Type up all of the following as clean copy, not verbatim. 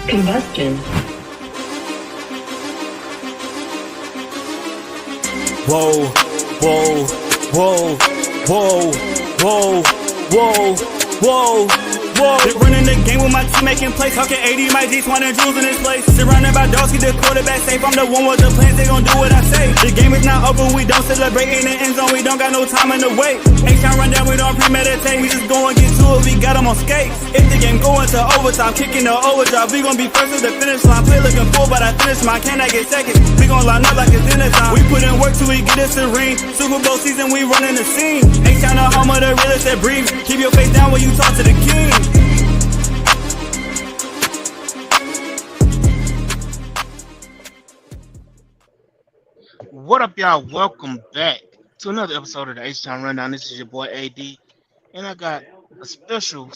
Combustion. Whoa, whoa, whoa, whoa, whoa, whoa, whoa, whoa. Been running the game with my team making plays. Talking 80, my G's, wanting jewels in this place. Surrounded by dogs, keep the quarterback safe. I'm the one with the plans, they gon' do what I say. The game is not over, we don't celebrate. In the end zone, we don't got no time in the wait. Ain't trying run down, we don't premeditate. We just go and get to it, we got them on skates. If the game go into overtime, kicking the overdrive, we gon' be first to the finish line. Play looking full, but I finish mine. Can I get second? We gon' line up like it's dinner time. We put in work till we get us a ring. Super Bowl season, we running the scene. Ain't trying to home of the realest that breathe. Keep your face down when you talk to the king. What up, y'all? Welcome back to another episode of the H-Town Rundown. This is your boy AD, and I got a special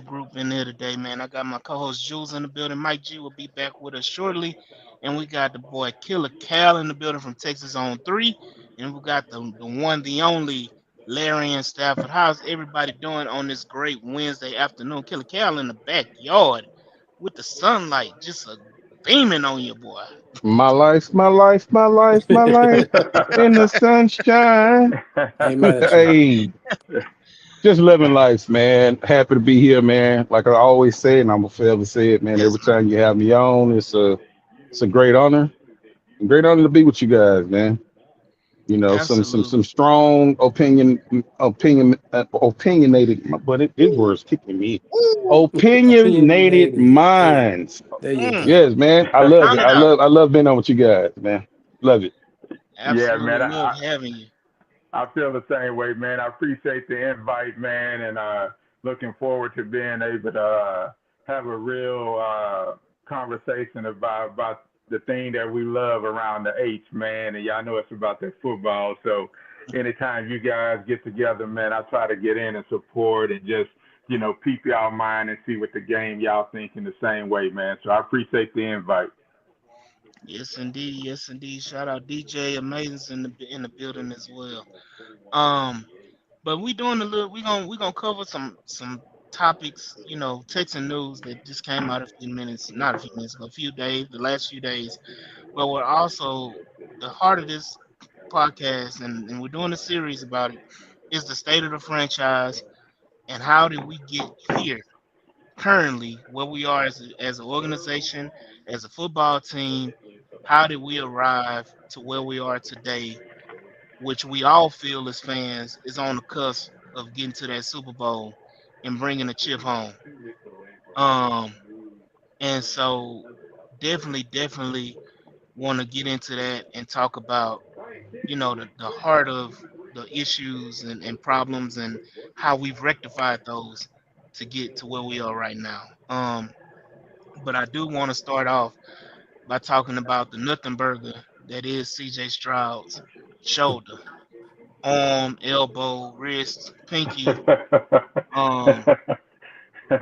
group in there today, man. I got my co-host Jules in the building. Mike G will be back with us shortly, and we got the boy Killa Cal in the building from Texas on 3, and we got the one, the only Larry N Stafford. How's everybody doing on this great Wednesday afternoon? Killa Cal in the backyard with the sunlight just beaming on you, boy. My life in the sunshine. Hey, just living life, man. Happy to be here, man. Like I always say, and I'm gonna forever say it, man. Every time you have me on, it's a great honor. Great honor to be with you guys, man. You know, some strong opinionated, but it was kicking me. Opinionated minds. There you go. Yes, man. I love it. I love being on with you guys, man. Love it. Absolutely. Yeah, man. Love having you. I feel the same way, man. I appreciate the invite, man, and looking forward to being able to have a real conversation about the thing that we love around the H, man. And y'all know it's about that football. So anytime you guys get together, man, I try to get in and support and just, you know, peep y'all mind and see what the game y'all think in the same way, man. So I appreciate the invite. Yes, indeed. Yes, indeed. Shout out DJ Amazing in the building as well. But we doing we gonna cover some topics, you know, Texan news that just came out a few days, the last few days. But we're also the heart of this podcast, and we're doing a series about it, is the state of the franchise and how did we get here currently where we are as an organization, as a football team. How did we arrive to where we are today, which we all feel as fans is on the cusp of getting to that Super Bowl and bringing a chip home. And so definitely want to get into that and talk about, you know, the heart of the issues and problems and how we've rectified those to get to where we are right now. But I do want to start off by talking about the nothing burger that is CJ Stroud's shoulder, arm, elbow, wrist, pinky,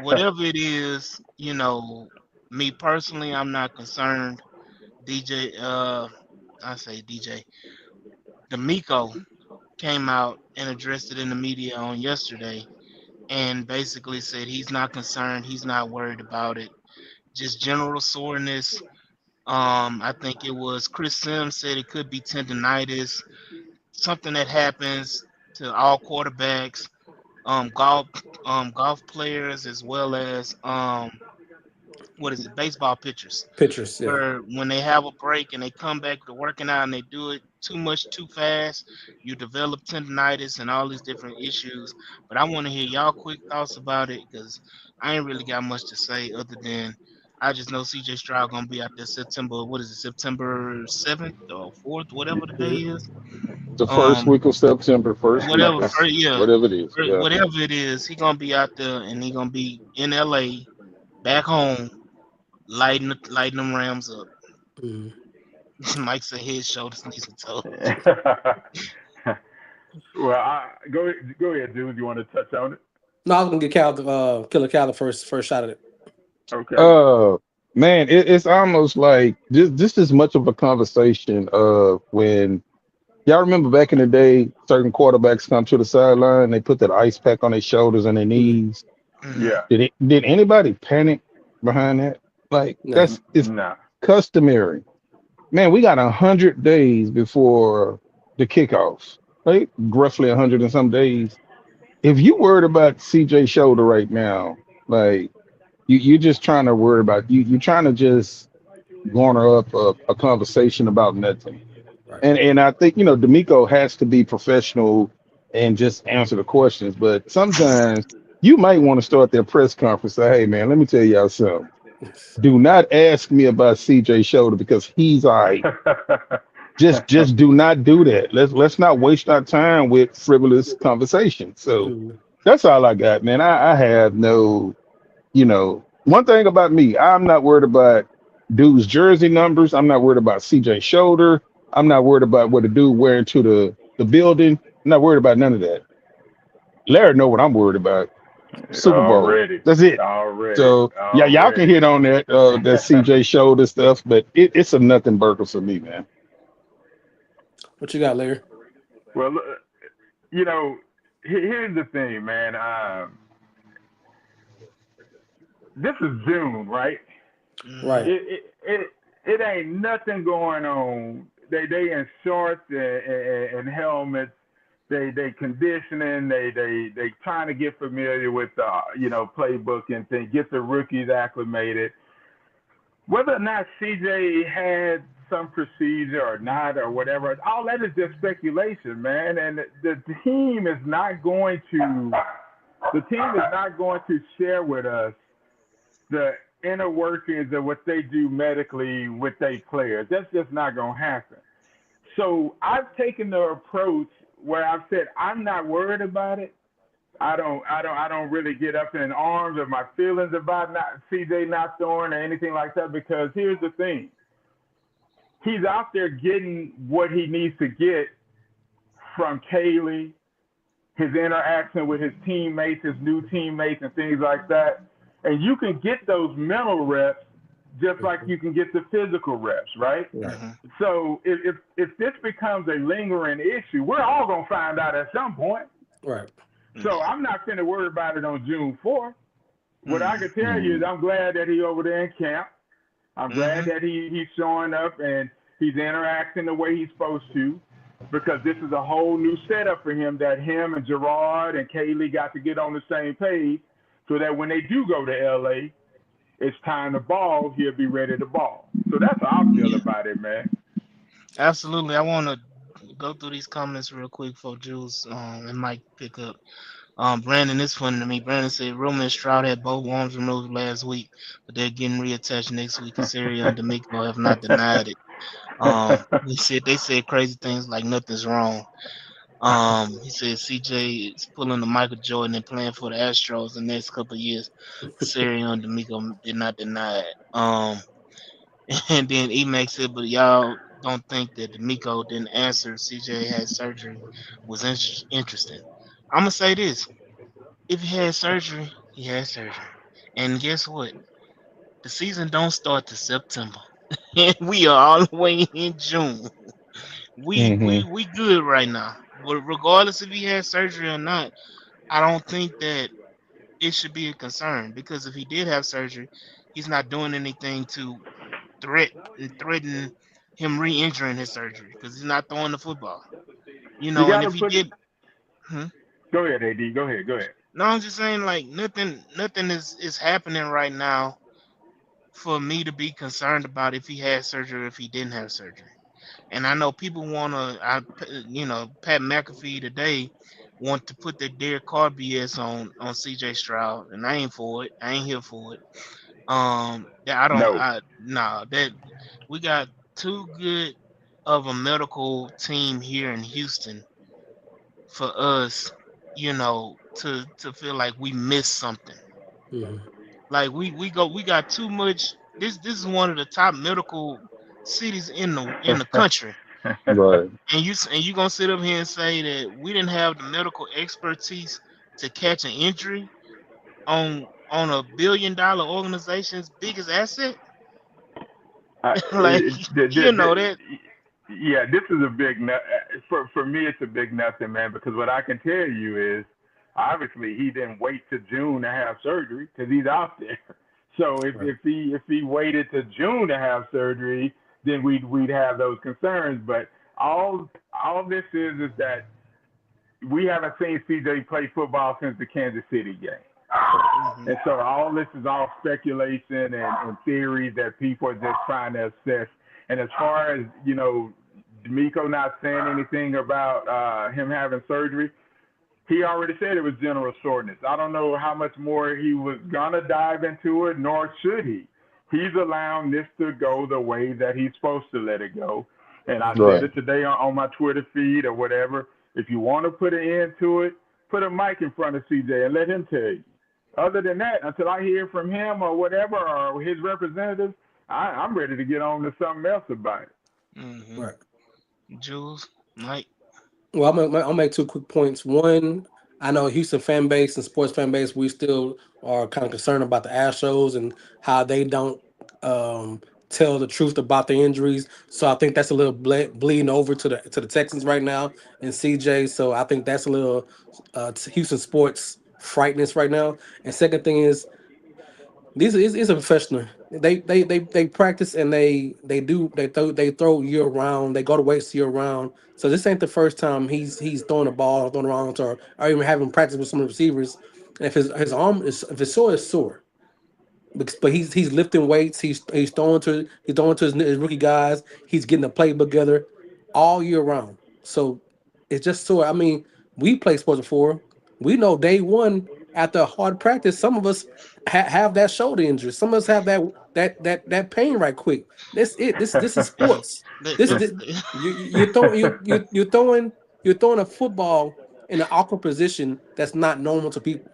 whatever it is. You know, me personally, I'm not concerned. D'Amico came out and addressed it in the media on yesterday and basically said he's not concerned, he's not worried about it, just general soreness. I think it was Chris Sims said it could be tendonitis, something that happens to all quarterbacks, golf players, as well as baseball pitchers. Yeah. Where when they have a break and they come back to working out and they do it too much too fast, you develop tendonitis and all these different issues. But I want to hear y'all quick thoughts about it because I ain't really got much to say other than I just know CJ Stroud gonna be out there September 7th or 4th, whatever the day is. The first week of September, whatever it is. Yeah. Whatever it is, he gonna be out there and he gonna be in LA, back home, lighting them Rams up. Mike said head, shoulders, knees, and toes. Well, go ahead, dude. You want to touch on it? No, I was gonna get Killa Cal the first shot at it. Okay. Man, it's almost like just as much of a conversation of when y'all remember back in the day, certain quarterbacks come to the sideline, they put that ice pack on their shoulders and their knees. Yeah. Did anybody panic behind that? Like No. it's No. customary. Man, we got 100 days before the kickoffs, right? Roughly 100 and some days. If you worried about CJ shoulder right now, like you're just trying to worry about you're trying to just garner up a conversation about nothing. Right. And I think D'Amico has to be professional and just answer the questions. But sometimes you might want to start their press conference. Say, hey man, let me tell y'all something. Do not ask me about CJ shoulder because he's all right. Just do not do that. Let's not waste our time with frivolous conversation. So Mhm. that's all I got, man. I have no, one thing about me, I'm not worried about dude's jersey numbers. I'm not worried about CJ shoulder. I'm not worried about what the dude wearing to the building. I'm not worried about none of that. Larry know what I'm worried about. Super Bowl. Already. That's it. Already. So yeah, y'all can Already. hit on that that CJ shoulder stuff, but it's a nothing burger for me, man. What you got, Larry? Well, here's the thing, man. This is June, right? Right. It ain't nothing going on. They in shorts and helmets. They conditioning. They trying to get familiar with the playbook and things. Get the rookies acclimated. Whether or not CJ had some procedure or not or whatever, all that is just speculation, man. And the team is not going to share with us the inner workings of what they do medically with their players. That's just not going to happen. So I've taken the approach where I've said I'm not worried about it. I don't really get up in arms of my feelings about CJ not throwing or anything like that, because here's the thing. He's out there getting what he needs to get from Kaylee, his interaction with his teammates, his new teammates, and things like that. And you can get those mental reps just like you can get the physical reps, right? Right. So if this becomes a lingering issue, we're all going to find out at some point. Right. So I'm not going to worry about it on June 4th. What I can tell you is I'm glad that he's over there in camp. I'm glad that he's showing up and he's interacting the way he's supposed to, because this is a whole new setup for him, that him and Gerard and Kaylee got to get on the same page so that when they do go to L.A., it's time to ball, he'll be ready to ball. So that's how I feel about it, man. Absolutely. I want to go through these comments real quick before Jules and Mike pick up. Brandon, is funny to me. Brandon said Roman and Stroud had both arms removed last week, but they're getting reattached next week. Casario and D'Amico have not denied it. They said crazy things like nothing's wrong. He said CJ is pulling the Michael Jordan and playing for the Astros the next couple of years. Casario and D'Amico did not deny it. And then Emac said, but y'all don't think that D'Amico didn't answer CJ had surgery was interesting. I'm gonna say this. If he had surgery, he had surgery. And guess what? The season don't start till September. And we are all the way in June. Mm-hmm. We good right now. But regardless if he had surgery or not, I don't think that it should be a concern, because if he did have surgery, he's not doing anything to threaten him re-injuring his surgery, because he's not throwing the football. You got And to if he put did, hmm? Go ahead, AD. Go ahead. No, I'm just saying, like, nothing is happening right now for me to be concerned about if he had surgery or if he didn't have surgery. And I know people Pat McAfee today want to put their Derek Carr BS on CJ Stroud, and I ain't for it. I ain't here for it. No. That we got too good of a medical team here in Houston for us, to feel like we missed something. Mhm. Like we got too much. This is one of the top medical cities in the country. Right. And you gonna sit up here and say that we didn't have the medical expertise to catch an injury on a $1 billion organization's biggest asset? Like, that. Yeah, this is a big for me. It's a big nothing, man. Because what I can tell you is, obviously, he didn't wait till June to have surgery because he's out there. So Right. if he waited to June to have surgery, then we'd have those concerns. But all this is that we haven't seen CJ play football since the Kansas City game. Mm-hmm. And so all this is all speculation and theories that people are just trying to assess. And as far as, D'Amico not saying anything about him having surgery, he already said it was general soreness. I don't know how much more he was going to dive into it, nor should he. He's allowing this to go the way that he's supposed to let it go. And I said Right. it today on my Twitter feed or whatever. If you want to put an end to it, put a mic in front of CJ and let him tell you. Other than that, until I hear from him or whatever, or his representatives, I'm ready to get on to something else about it. Mm-hmm. Right. Jules, Mike. Well, I'll make two quick points. One, I know Houston fan base and sports fan base, we still are kind of concerned about the Astros and how they don't um, tell the truth about the injuries. So I think that's a little bleeding over to the Texans right now and CJ. So I think that's a little Houston sports frightness right now. And second thing is a professional. They practice and they throw year round. They go to weights year round. So this ain't the first time he's throwing the ball, throwing around, or even having practice with some of the receivers. And if his arm is if it's sore, it's sore. But he's lifting weights. He's throwing to his rookie guys. He's getting the playbook together all year round. So it's just sore. I mean, we play sports before. We know day one after a hard practice, some of us have that shoulder injury. Some of us have that pain right quick. This is sports. This you're throwing a football in an awkward position that's not normal to people,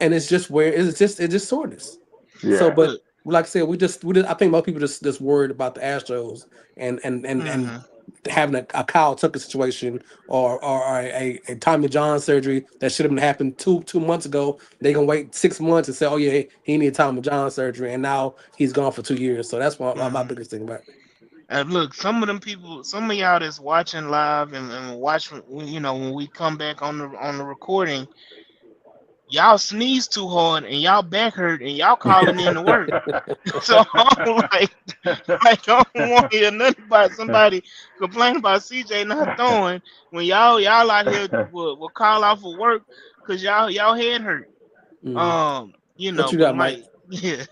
and it's just where it's just soreness. So, Yeah. but Look. like I said, we just I think most people just worried about the Astros and Mm-hmm. having a Kyle Tucker situation or a Tommy John surgery that should have happened two months ago. They gonna wait 6 months and say, oh yeah, he needed Tommy John surgery, and now he's gone for 2 years. So that's my Mm-hmm. biggest thing about it. And look, some of them people, some of y'all that's watching live and watch, when we come back on the recording, y'all sneeze too hard and y'all back hurt and y'all calling in to work. So I'm like I don't want to hear nothing about somebody complaining about CJ not throwing when y'all out here will call off for work because y'all head hurt. Mhm. What you But got, Mike? Mike, yeah.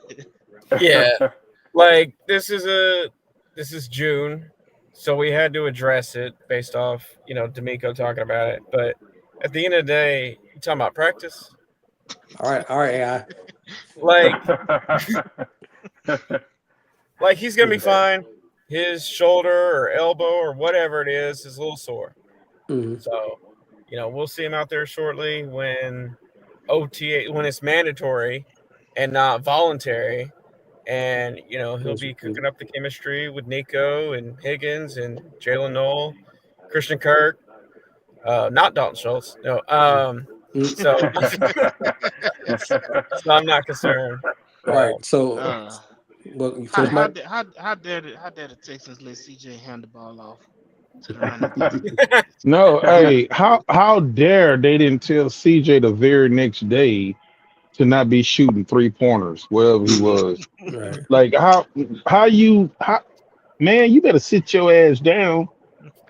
Yeah, like this is June, so we had to address it based off D'Amico talking about it. But at the end of the day, you talking about practice, All right, AI. like he's gonna be fine. His shoulder or elbow or whatever it is a little sore. Mhm. So we'll see him out there shortly when when it's mandatory and not voluntary. And he'll be cooking up the chemistry with Nico and Higgins and Jalen Noel, Christian Kirk, not Dalton Schultz. No, Mhm. so I'm not concerned. All right. So, Uh, well, you how finish, how Mike? dare the Texans let CJ hand the ball off to the running back? No, hey, how dare they didn't tell CJ the very next day to not be shooting 3 pointers wherever he was. Right. Like how man, you better sit your ass down.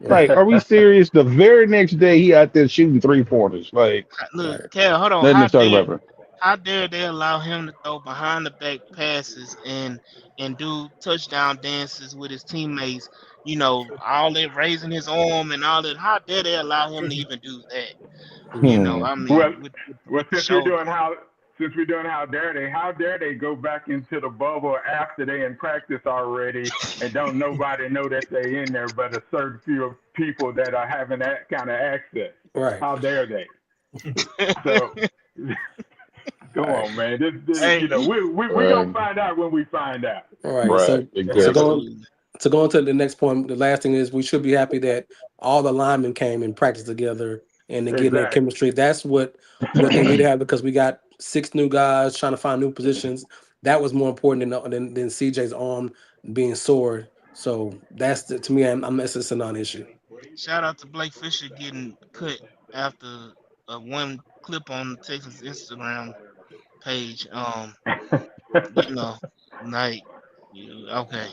Like, Right. are we serious? The very next day he out there shooting 3 pointers. Like, Look, Right. Cal, hold on. nothing to talk about, bro. How dare they allow him to throw behind the back passes and do touchdown dances with his teammates? All that raising his arm and all that. How dare they allow him to even do that? Mhm. Hmm. I well, mean, well, with the shoulder. since we're doing how dare they go back into the bubble after they in practice already and don't nobody know that they in there but a certain few of people that are having that kind of access. Right. How dare they? So come All right. on, man. This Hey, we gonna Right, find out when we find out. All right. right, So exactly. going absolutely. going to the next point. The last thing is we should be happy that all the linemen came and practiced together and then getting that Exactly. chemistry. That's what they need to have because we got 6 new guys trying to find new positions. That was more important than CJ's arm being sore. So to me, it's just a non-issue. Shout out to Blake Fisher getting cut after one clip on the Texans Instagram page. You know, like okay,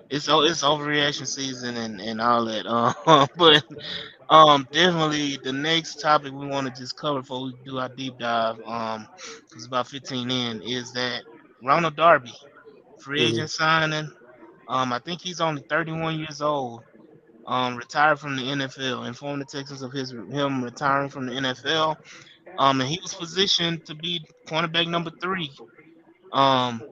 it's overreaction season and all that. But definitely the next topic we want to just cover before we do our deep dive, 'cause it's about 15 in, is that Ronald Darby, free Mhm. agent signing. I think he's only 31 years old. Retired from the NFL. Informed the Texans of him retiring from the NFL. And he was positioned to be cornerback number 3. Um,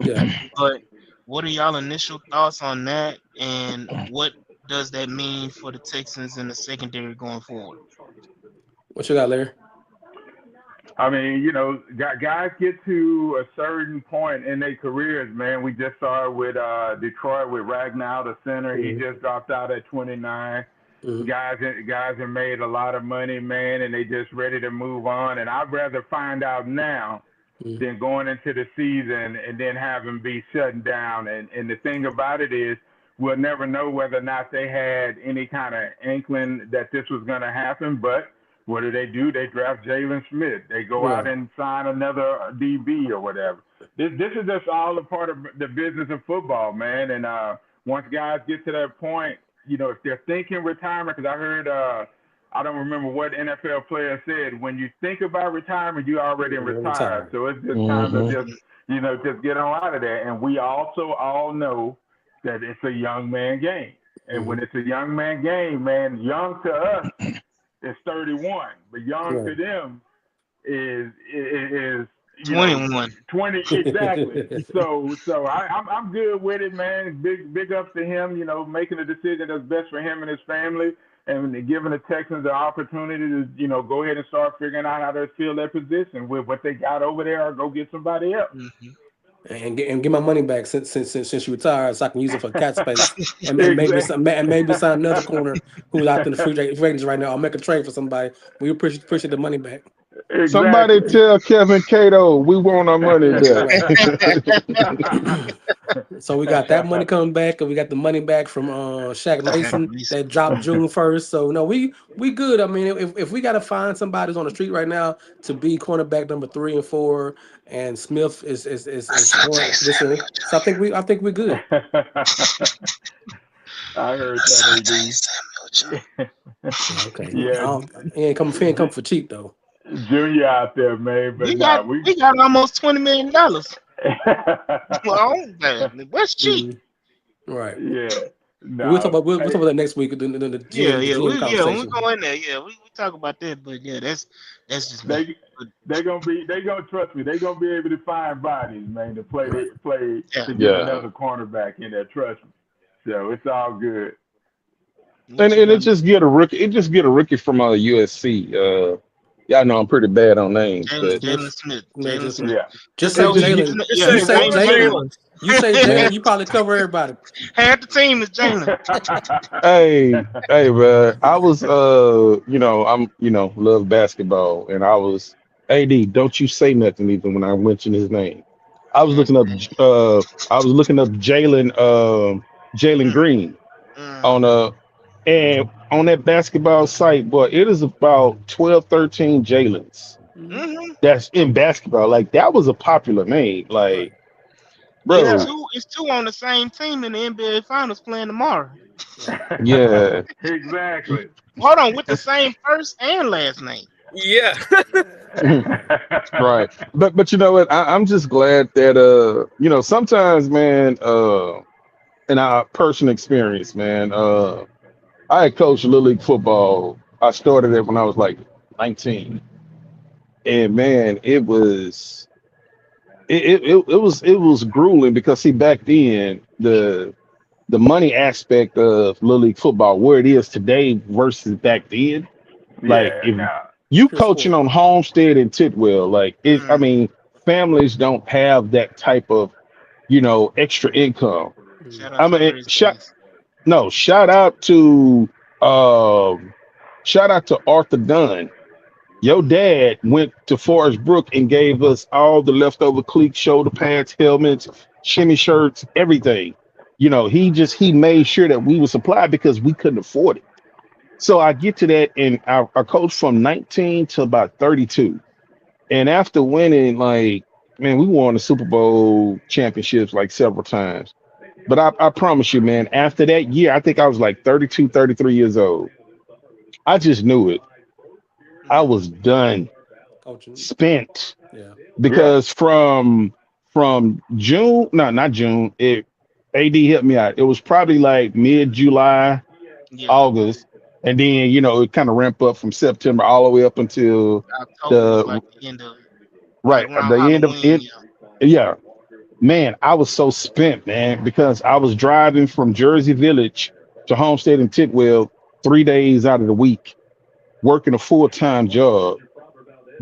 Yeah. but what are y'all initial thoughts on that, and what does that mean for the Texans in the secondary going forward? What you got, Larry? I mean, guys get to a certain point in their careers, man. We just saw it with Detroit with Ragnow, the center. He Mhm. just dropped out at 29. Mhm. Guys have made a lot of money, man, and they just ready to move on. And I'd rather find out now Mhm. than going into the season and then have them be shutting down. And the thing about it is, we'll never know whether or not they had any kind of inkling that this was going to happen. But what do? They draft Jalen Smith. They go out Right. and sign another DB or whatever. This is just all a part of the business of football, man. And once guys get to that point, if they're thinking retirement, because I heard I don't remember what NFL player said, when you think about retirement, you already You're retired. retired. So it's just time to Mm-hmm. just get on out of there. And we also all know that it's a young man game. And when it's a young man game, man, young to us is 31, but young to Right. them is 21. 20 exactly. So I'm good with it, man. Big up to him, making a decision that's best for him and his family, and giving the Texans the opportunity to go ahead and start figuring out how to fill their position with what they got over there, or go get somebody else. Mm-hmm. And get my money back since you retired, so I can use it for cat space and Exactly. maybe sign another corner who's out in the free agents right now. I'll make a trade for somebody. We appreciate the money back. Somebody Exactly. tell Kevin Cato we want our money back. Right. So we got that money coming back, and we got the money back from Shaq Mason that dropped June 1st. So no, we good. I mean, if we got to find somebody who's on the street right now to be cornerback number 3 and 4, and Smith is scoring position, so I think we good. I heard that, AD. Okay. Yeah, He ain't come for cheap though. Junior out there, man. But We got almost $20 million. Well, what's cheap? Right. Yeah. We'll talk about that next week. The GM When conversation. we go in there, we talk about that. But yeah, that's just me. They're gonna trust me. They're gonna be able to find bodies, man, to play Yeah. to get another cornerback in there. Trust me. So it's all good. And it just get a rookie. It just get a rookie from USC. Y'all know I'm pretty bad on names, but Jalen Smith. Jalen Smith. Yeah. Just say Jalen. Yeah, You say Jalen. Jalen. You say Jalen. You probably cover everybody. Half the team is Jalen. hey, bro. I was I'm love basketball, and I was AD. Don't you say nothing even when I mention his name. I was looking up Jalen Green on and on that basketball site, boy, it is about 12, 13 Jalen's. Mm-hmm. That's in basketball. Like, that was a popular name. Like, bro. It's two on the same team in the NBA Finals playing tomorrow. Yeah. Exactly. Hold on, with the same first and last name. Yeah. Right. But you know what? I'm just glad that sometimes, man, in our personal experience, man, I had coached Little League football. I started it when I was like 19. And man, it was grueling because see, back then the money aspect of Little League football, where it is today versus back then, like if you coaching on Homestead and Tidwell, like I mean, families don't have that type of extra income. Shout out to Arthur Dunn. Your dad went to Forest Brook and gave us all the leftover cleats, shoulder pads, helmets, shimmy shirts, everything. He made sure that we were supplied because we couldn't afford it. So I get to that, and I coached from 19 to about 32. And after winning like man, we won the Super Bowl championships like several times. But I promise you, man, after that year, I think I was like 32, 33 years old. I just knew it. I Mm. was done, Coaching. spent. Yeah. Yeah. Because from June, no, not June, AD helped me out. It was probably like mid July, Yeah, August, and then it kind of ramp up from September all the way up until October was the like the end of like right around the end of Halloween. it. Yeah. Yeah, man, I was so spent, man, because I was driving from Jersey Village to Homestead and Tidwell 3 days out of the week, working a full-time job,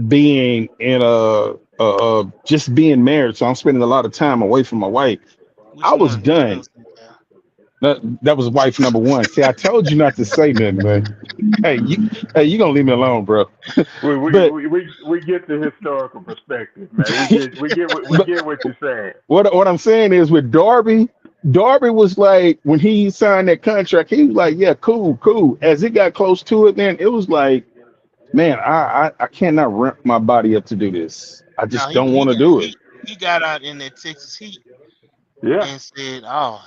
being in just being married. So I'm spending a lot of time away from my wife. Which I was one? Which one done. was that? That was wife number one. See, I told you not to say nothing, man. Hey, you gonna leave me alone, bro. We we But we we, we get the historical perspective, man. We but get what you're saying. what I'm saying is with Darby was like when he signed that contract, he was like, yeah, cool, cool. As it got close to it, man, it was like, man, I cannot ramp my body up to do this. I No, just don't want to do it. he got out in that Texas heat Yeah. and said, "Oh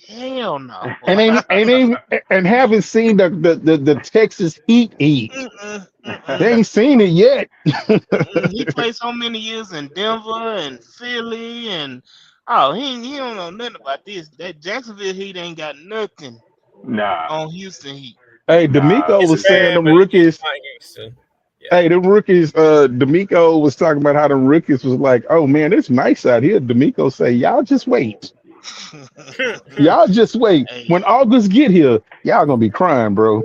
hell no." And haven't seen the Texas Heat. Mm-mm, They mm-mm, ain't seen it yet. mm-mm. He played so many years in Denver and Philly, and oh, he don't know nothing about this. That Jacksonville Heat ain't got nothing Nah. on Houston Heat. Hey, Nah. D'Amico He's a was saying fan, them but he's rookies. not Houston. Yeah. Hey, them rookies. D'Amico was talking about how them rookies was like, "Oh man, it's nice out here." D'Amico say, "Y'all just wait. Y'all just wait. Hey, When August get here, y'all gonna be crying, bro."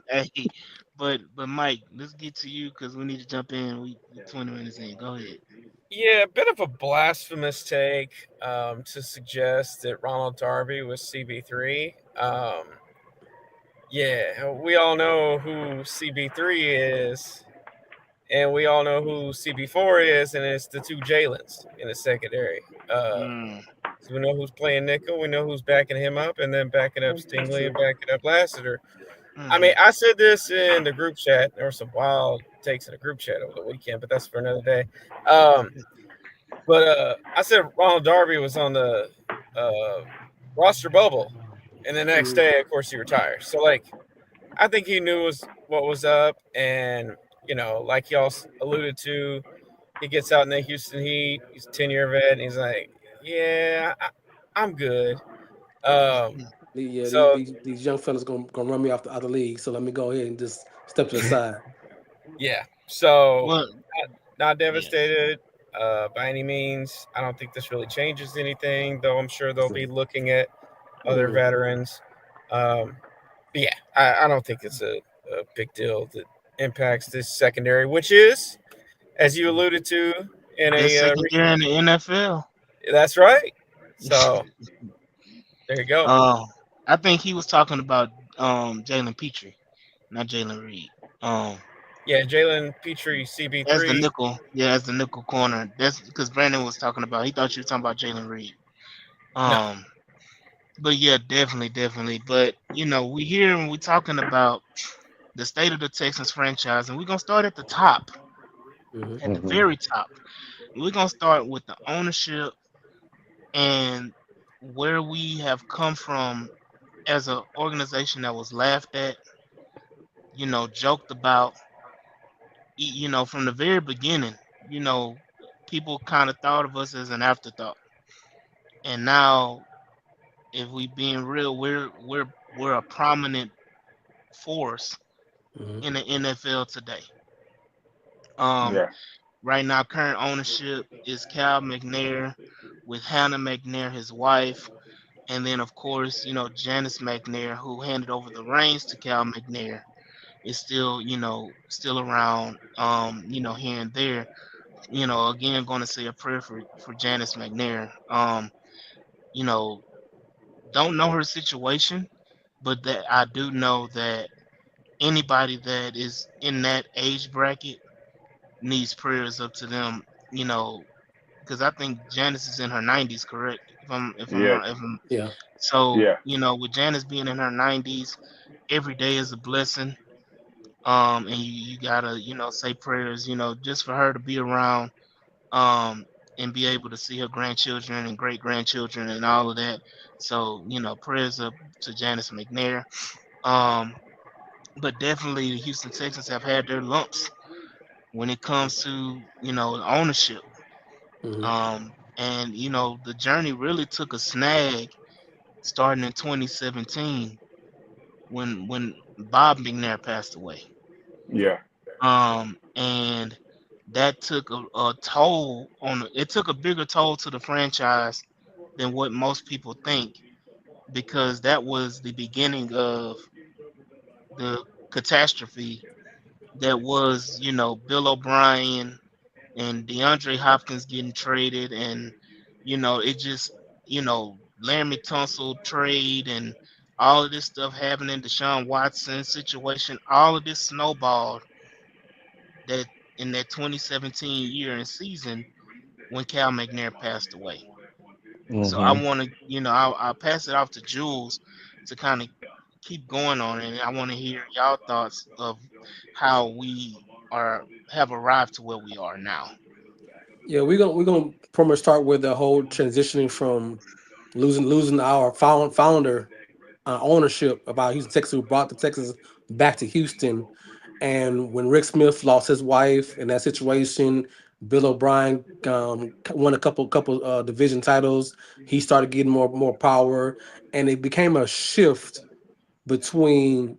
hey, but Mike, let's get to you because we need to jump in. We 20 minutes in. Go ahead. Yeah, a bit of a blasphemous take to suggest that Ronald Darby was CB3. Yeah, we all know who CB3 is, and we all know who CB4 is, and it's the two Jalen's in the secondary. Mm, So we know who's playing nickel, we know who's backing him up, and then backing up Stingley and backing up Lassiter. I mean, mm-hmm. I said this in the group chat. There were some wild takes in the group chat over the weekend, but that's for another day. Um, but I said Ronald Darby was on the roster bubble, and the next day, of course, he retires. So, like, I think he knew what was up, and like y'all alluded to, he gets out in the Houston Heat. He's a 10-year vet, and he's like, "Yeah, I'm good." Um, Yeah, so these young fellas gonna run me off the other league. So let me go ahead and just step to the side. yeah, so Well, not yeah. devastated by any means. I don't think this really changes anything, though. I'm sure they'll be looking at other Mm. veterans. Um, but yeah, I don't think it's a big deal that impacts this secondary, which is, as you alluded to, in Best a secondary in the NFL. that's right. So there you go. Um, I think he was talking about Jalen Petrie, not Jalen Reed. Um, Yeah, Jalen Petrie, as the CB3. nickel, yeah, as the nickel corner. That's because Brandon was talking about. He thought you were talking about Jalen Reed. No, Um, but yeah, definitely, definitely. But we here and we talking about the state of the Texans franchise, and we're gonna start at the top, Mm-hmm. at the Mhm. very top. We're gonna start with the ownership and where we have come from as an organization that was laughed at, joked about, from the very beginning, you know, people kind of thought of us as an afterthought. And now, if we being real, we're a prominent force Mm-hmm. in the NFL today. Um, Yeah. right now, current ownership is Cal McNair with Hannah McNair, his wife, and then of course, Janice McNair, who handed over the reins to Cal McNair, is still, still around, here and there. Again, going to say a prayer for Janice McNair. You know, don't know her situation, but that I do know that anybody that is in that age bracket needs prayers up to them. Because I think Janice is in her 90s, correct? Yes. If I'm Yeah. so, Yeah. with Janice being in her 90s, every day is a blessing. And you gotta, say prayers, just for her to be around. and be able to see her grandchildren and great grandchildren and all of that. So, prayers up to Janice McNair. Um, but definitely the Houston Texans have had their lumps when it comes to, ownership. Mm-hmm. And the journey really took a snag starting in 2017 when Bob McNair passed away. Yeah. And that took a toll on it took a bigger toll to the franchise than what most people think, because that was the beginning of the catastrophe that was, Bill O'Brien and DeAndre Hopkins getting traded, and it just, Larry Tunsil trade and all of this stuff happening, Deshaun Watson situation, all of this snowballed that in that 2017 year and season when Cal McNair passed away. So I Mm-hmm. want to, I'll pass it off to Jules to kind of keep going on it. And I want to hear y'all thoughts of how we have arrived to where we are now. Yeah, we're gonna pretty much start with the whole transitioning from losing our founder ownership about Houston Texas, who brought the Texans back to Houston. And when Rick Smith lost his wife in that situation, Bill O'Brien won a couple division titles. He started getting more power, and it became a shift between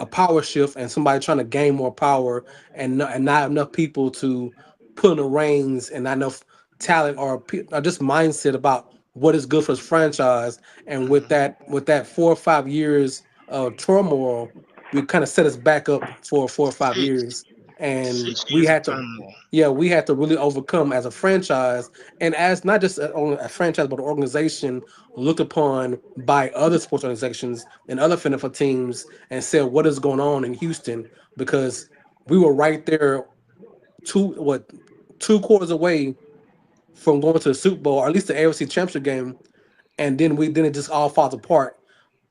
a power shift and somebody trying to gain more power, and not enough people to put in the reins, and not enough talent or just mindset about what is good for his franchise. And with Mhm. that 4 or 5 years of turmoil, we kind of set us back up for 4 or 5 years, Six, and six we years of had to. turmoil. Yeah, we had to really overcome as a franchise, and as not just a franchise, but an organization looked upon by other sports organizations and other NFL teams, and said, "What is going on in Houston?" Because we were right there, two quarters away from going to the Super Bowl, or at least the AFC Championship game, and then it just all falls apart.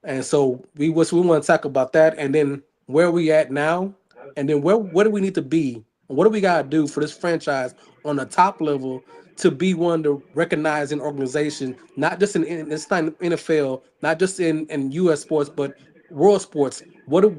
And so we want to talk about that, and then where we at now, and then where do we need to be? What do we gotta do for this franchise on the top level to be one of the recognizing organization, not just in it's not in NFL, not just in U.S. sports, but world sports. What do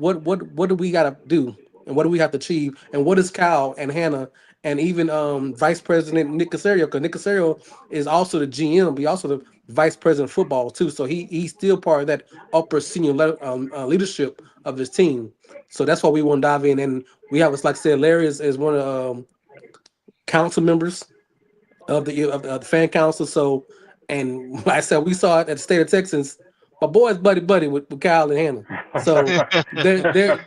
we gotta do, and what do we have to achieve, and what is Cal and Hannah and even Vice President Nick Casario, because Nick Casario is also the GM, but he also the Vice President of football too. So he's still part of that upper senior leadership of his team. So that's why we want to dive in. And we have, like I said, Larry is one of the council members of the fan council. So, and like I said, we saw it at the state of Texas. My boys buddy with Kyle and Hannah. So there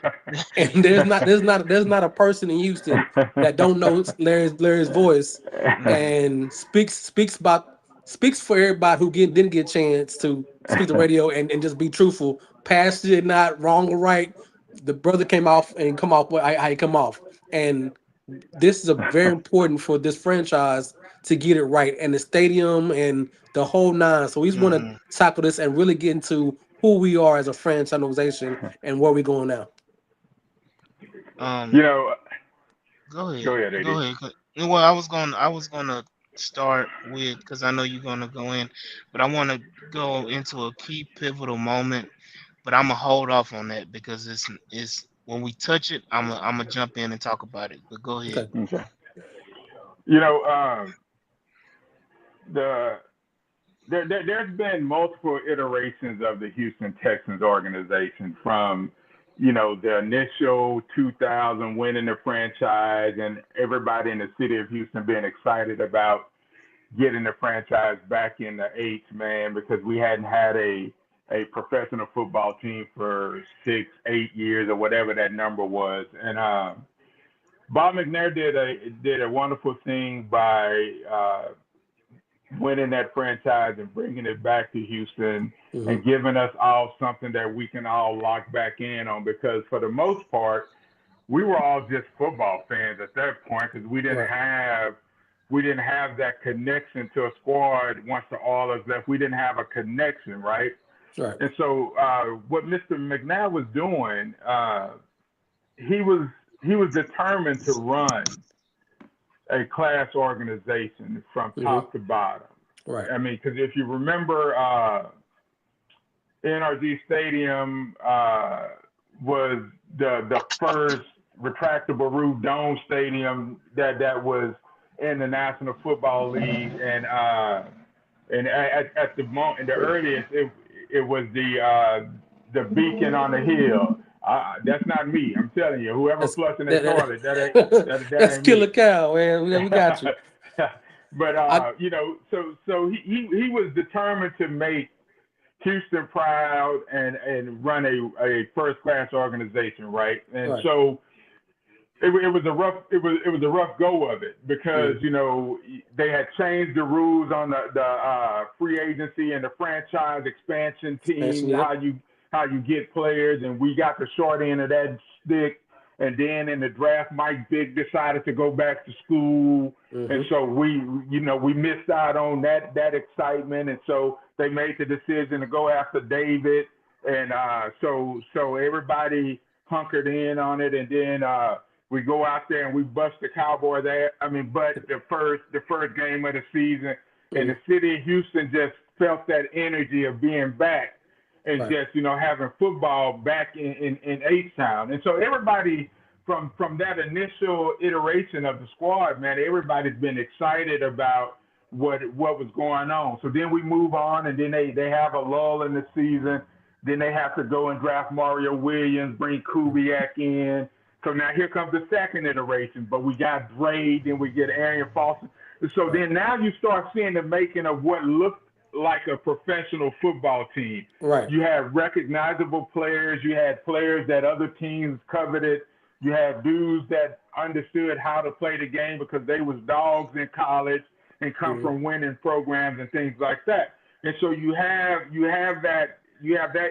and there's not a person in Houston that don't know Larry's voice, Mhm. and speaks for everybody who didn't get a chance to speak the radio and just be truthful, passionate, not wrong or right. The brother came off and come off how he come off, and this is a very important for this franchise to get it right, and the stadium and the whole nine. So we just want to Mhm. tackle this and really get into who we are as a franchise organization and where we're going now. Um, you know, Go ahead. go ahead, Go AD. ahead. Well, I was gonna start with, because I know you're gonna go in, but I want to go into a key pivotal moment. But I'm gonna hold off on that because it's when we touch it, I'm gonna jump in and talk about it. But go ahead. Okay. Okay. You know, the there's been multiple iterations of the Houston Texans organization from, the initial 2000 winning the franchise and everybody in the city of Houston being excited about getting the franchise back in the eights, man, because we hadn't had a professional football team for 6, 8 years or whatever that number was. And Bob McNair did a wonderful thing by winning that franchise and bringing it back to Houston Hmm. and giving us all something that we can all lock back in on, because for the most part we were all just football fans at that point, because Right. we didn't have that connection to a squad. Once the Oilers left, we didn't have a connection, right? Right. And so what Mr. McNabb was doing, he was determined to run a class organization from top to bottom. Right. I mean, because if you remember, NRG Stadium was the first retractable roof dome stadium that was in the National Football League, and at the moment, the earliest, it was the beacon on the hill. That's not me. I'm telling you, whoever flushing the toilet, that that's ain't Killa me. Cal, man. We got you. But you know, so he was determined to make Houston proud and run a first class organization, right? And Right. so it was a rough go of it because you know they had changed the rules on the free agency and the franchise expansion team, Yep. how you get players, and we got the short end of that stick. And then in the draft, Mike Vick decided to go back to school, and so we missed out on that excitement, and so they made the decision to go after David, and so everybody hunkered in on it, and then we go out there and we bust the Cowboys there. I mean, but the first game of the season, and the city of Houston just felt that energy of being back. And just, you know, having football back in H-Town. And so everybody from that initial iteration of the squad, man, everybody's been excited about what was going on. So then we move on, and then they have a lull in the season. Then they have to go and draft Mario Williams, bring Kubiak in. So now here comes the second iteration. But we got Dre, then we get Arian Foster. So then now you start seeing the making of what looked like a professional football team. Right. You had recognizable players. You had players that other teams coveted. You had dudes that understood how to play the game because they was dogs in college and come from winning programs and things like that. And so you have that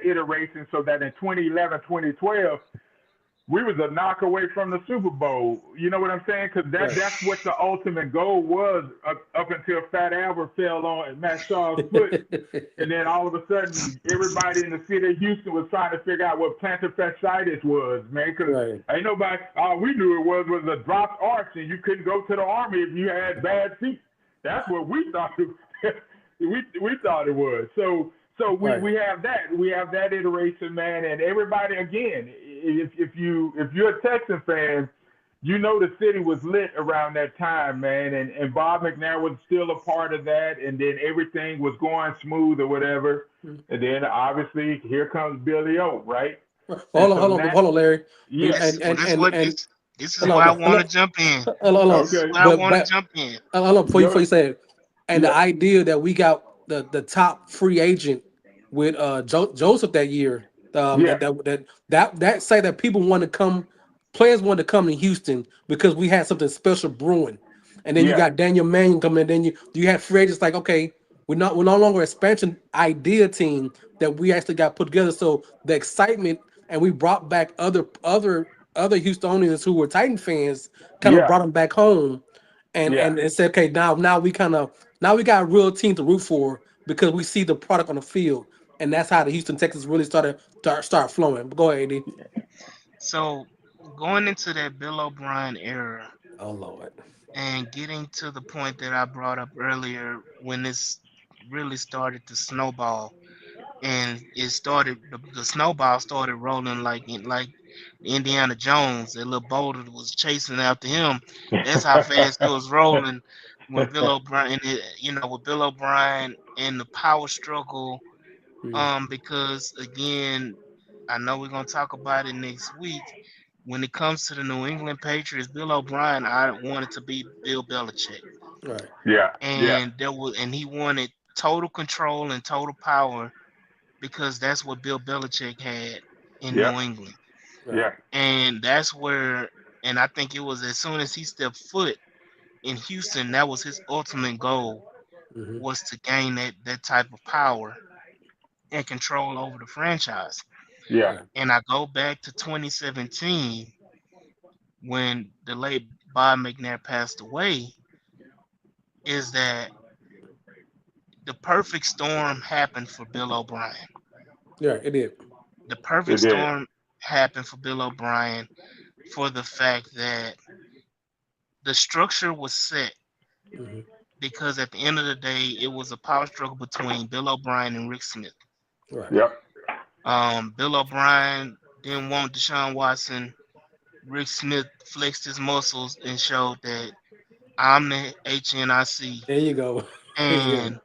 iteration, so that in 2011, 2012, we was a knock away from the Super Bowl. You know what I'm saying? Because that's what the ultimate goal was up until Fat Albert fell on Matt Shaw's foot. And then all of a sudden, everybody in the city of Houston was trying to figure out what plantar fasciitis was, man. Because ain't nobody, all we knew it was a dropped arch, and you couldn't go to the Army if you had bad feet. That's what we thought we thought it was. So we have that. We have that iteration, man. And everybody, again, if you're a Texan fan, you know the city was lit around that time, man. And Bob McNair was still a part of that. And then everything was going smooth or whatever. And then obviously here comes Billy O, right? Hold on, Larry. Yes. This is why I want to jump in. Okay. I want to jump in. Hold on, before you say it. And the idea that we got the top free agent with Joseph that year, that say that people want to come, players want to come to Houston because we had something special brewing, and then you got Daniel Mannion coming, and then you had free agents like, okay, we're no longer an expansion idea team, that we actually got put together. So the excitement, and we brought back other Houstonians who were Titan fans, kind of brought them back home, and said, okay, now we got a real team to root for because we see the product on the field. And that's how the Houston Texans really start flowing. But go ahead, AD. So going into that Bill O'Brien era, oh Lord, and getting to the point that I brought up earlier when this really started to snowball, and the snowball started rolling like Indiana Jones. That little boulder was chasing after him. That's how fast it was rolling when Bill O'Brien, with Bill O'Brien and the power struggle. Because again, I know we're gonna talk about it next week. When it comes to the New England Patriots, Bill O'Brien, I wanted to be Bill Belichick. Right. Yeah. And he wanted total control and total power because that's what Bill Belichick had in New England. Yeah. And that's where, and I think it was as soon as he stepped foot in Houston, that was his ultimate goal, was to gain that type of power and control over the franchise. Yeah. And I go back to 2017 when the late Bob McNair passed away, is that the perfect storm happened for Bill O'Brien. Yeah, it did. The perfect storm happened for Bill O'Brien for the fact that the structure was set Mm-hmm. because at the end of the day, it was a power struggle between Bill O'Brien and Rick Smith. Right. Yep. Bill O'Brien didn't want Deshaun Watson. Rick Smith flexed his muscles and showed that I'm the HNIC There you go. There you go. and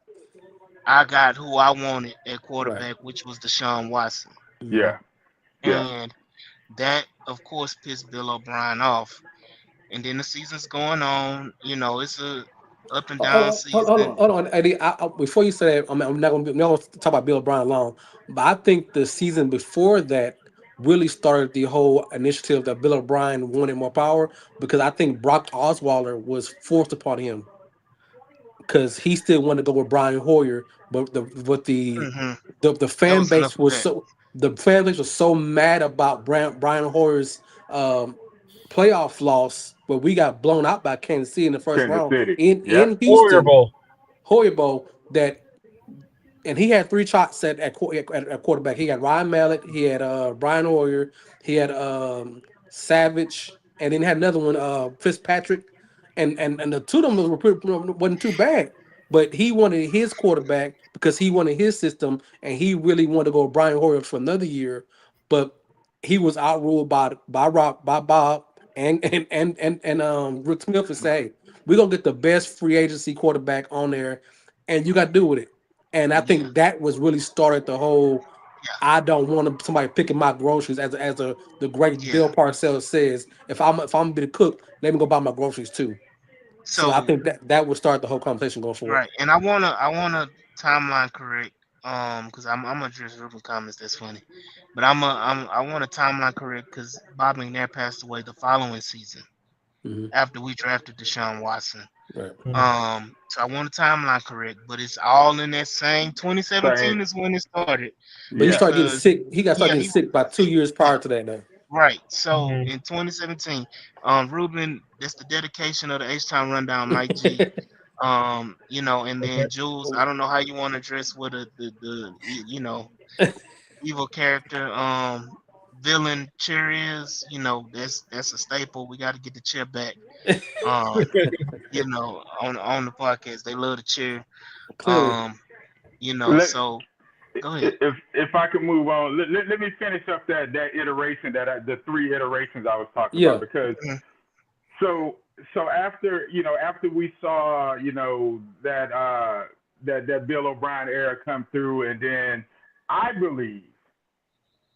I got who I wanted at Right. quarterback, which was Deshaun Watson. Mm-hmm. Yeah. Yeah. And that, of course, pissed Bill O'Brien off. And then the season's going on. It's a up and down season. Hold on, Eddie. Before you say that, I'm not going to talk about Bill O'Brien long, but I think the season before that really started the whole initiative that Bill O'Brien wanted more power because I think Brock Osweiler was forced upon him because he still wanted to go with Brian Hoyer, but Hmm. the That fan was enough base of was that. so mad about Brian Hoyer's um, playoff loss, where we got blown out by Kansas City in the first Kansas round City. in Yep. Houston, Horrible. Hoyer Bowl, that, and he had 3 shots at quarterback. He had Ryan Mallett, he had Brian Hoyer, he had Savage, and then he had another one, Fitzpatrick, and the two of them wasn't too bad. But he wanted his quarterback because he wanted his system, and he really wanted to go with Brian Hoyer for another year. But he was outruled by Bob and Rick Smith and say, "Hey, we're gonna get the best free agency quarterback on there, and you got to do with it." And I Yeah, think that was really started the whole. yeah, I don't want somebody picking my groceries, as the great yeah. Bill Parcells says. If I'm gonna be the cook, let me go buy my groceries too. So I So think that would start the whole conversation going forward. right, and I wanna timeline correct. Because I'm gonna address Ruben's comments. That's funny, but I want a timeline correct because Bob McNair passed away the following season Hmm. after we drafted Deshaun Watson. Right. So I want a timeline correct, but it's all in that same 2017 Same. is when it started But he Yeah. started getting because sick. He got started yeah, getting he was sick about 2 years yeah, prior to that. Now. right. So Mhm. in 2017, Ruben, that's the dedication of the H Town Rundown, Mike G. And then Jules, I don't know how you want to address what the evil character villain chair is. That's a staple. We got to get the chair back. Um, on the podcast, they love the chair. Clearly, Um, Let, so go ahead. if I could move on, let me finish up that iteration the 3 iterations I was talking about, yeah. because Mhm. so after we saw that Bill O'Brien era come through, and then I believe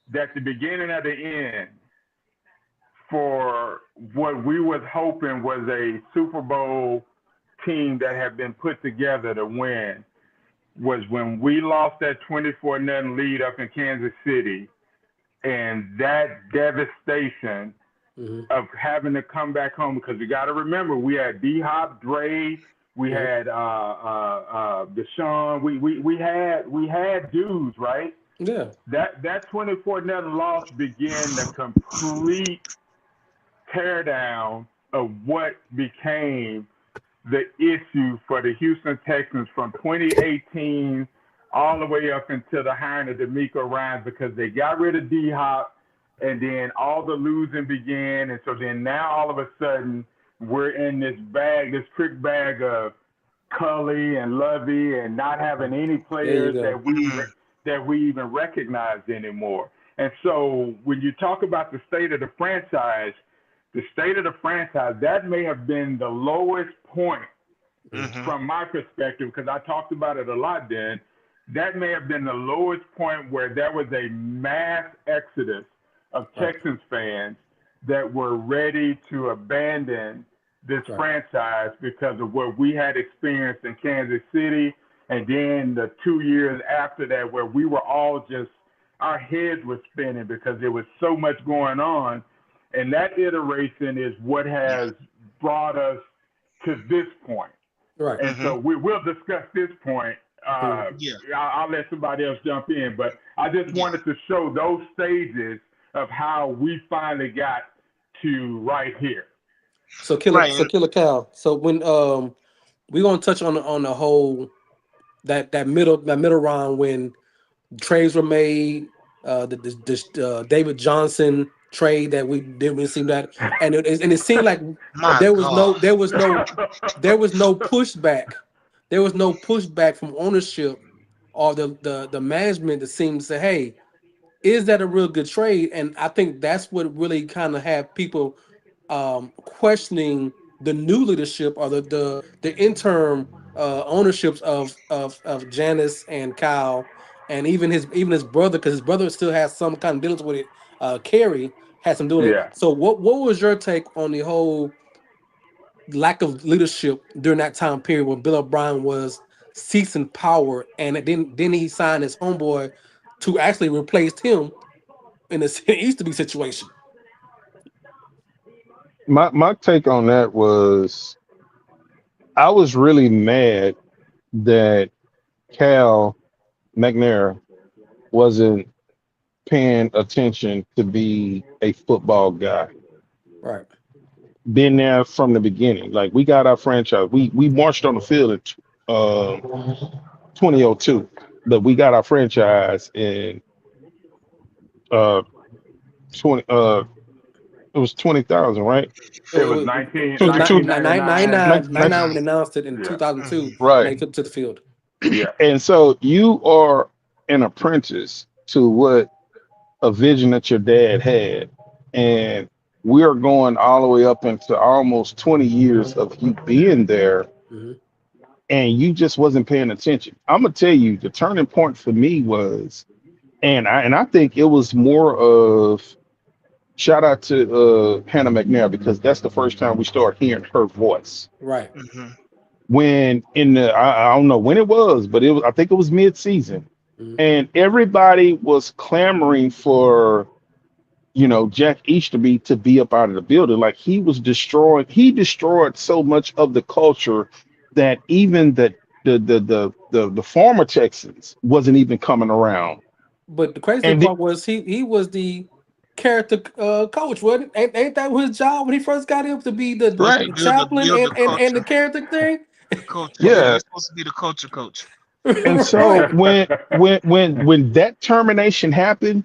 that the beginning of the end for what we was hoping was a Super Bowl team that had been put together to win was when we lost that 24-0 lead up in Kansas City, and that devastation Hmm. of having to come back home, because you got to remember we had D Hop, Dre, we Hmm. had Deshaun, we had dudes, right? Yeah. That 24-0 loss began the complete tear down of what became the issue for the Houston Texans from 2018 all the way up until the hiring of DeMeco Ryans, because they got rid of D Hop, and then all the losing began. And so then now all of a sudden we're in this trick bag of Cully and Lovey, and not having any There you players go. that we even recognized anymore. And so when you talk about the state of the franchise, that may have been the lowest point Mhm. from my perspective, because I talked about it a lot then. That may have been the lowest point where there was a mass exodus of Right. Texans fans that were ready to abandon this Right. franchise because of what we had experienced in Kansas City, and then the 2 years after that where we were all just, our heads were spinning because there was so much going on. And that iteration is what Yeah. has brought us to this point. Right. And so we'll discuss this point. Yeah. I'll let somebody else jump in, but I just Yeah. wanted to show those stages of how we finally got to right here. So Right. Killa Cal. So when we're gonna touch on the whole that middle round when trades were made, David Johnson trade that we didn't seem that, and it seemed like My there was God. no pushback. There was no pushback from ownership or the management that seemed to say, "Hey, is that a real good trade?" And I think that's what really kind of had people questioning the new leadership or the interim ownerships of Janice and Kyle, and even his brother, because his brother still has some kind of dealings with it. Kerry had some doing it. Yeah. So what was your take on the whole lack of leadership during that time period when Bill O'Brien was seizing power, and then he signed his homeboy to actually replace him in the it used to be situation. My take on that was I was really mad that Cal McNair wasn't paying attention to be a football guy. Right. Been there from the beginning. Like we got our franchise. We marched on the field in 2002, but we got our franchise in uh 20 it was 20,000, right? It was It was 1999. 99 when they announced it in Yeah. 2002 when Right. they took it to the field. Yeah. And so you are an apprentice to what a vision that your dad had. And we are going all the way up into almost 20 years of you being there, Mm-hmm. and you just wasn't paying attention. I'm gonna tell you the turning point for me was, and I think it was more of shout out to Hannah McNair, because that's the first time we started hearing her voice. Right. Mm-hmm. When I don't know when it was, but I think it was mid-season, Mhm. and everybody was clamoring for Jack Easterby to be up out of the building. Like he destroyed so much of the culture that even the former Texans wasn't even coming around. But the crazy And part was he was the character coach, wasn't it? Ain't that his job when he first got him to be right, the chaplain Build the and the culture. character thing? The culture. Yeah, yeah. he's supposed to be the culture coach. And so Right. when that termination happened,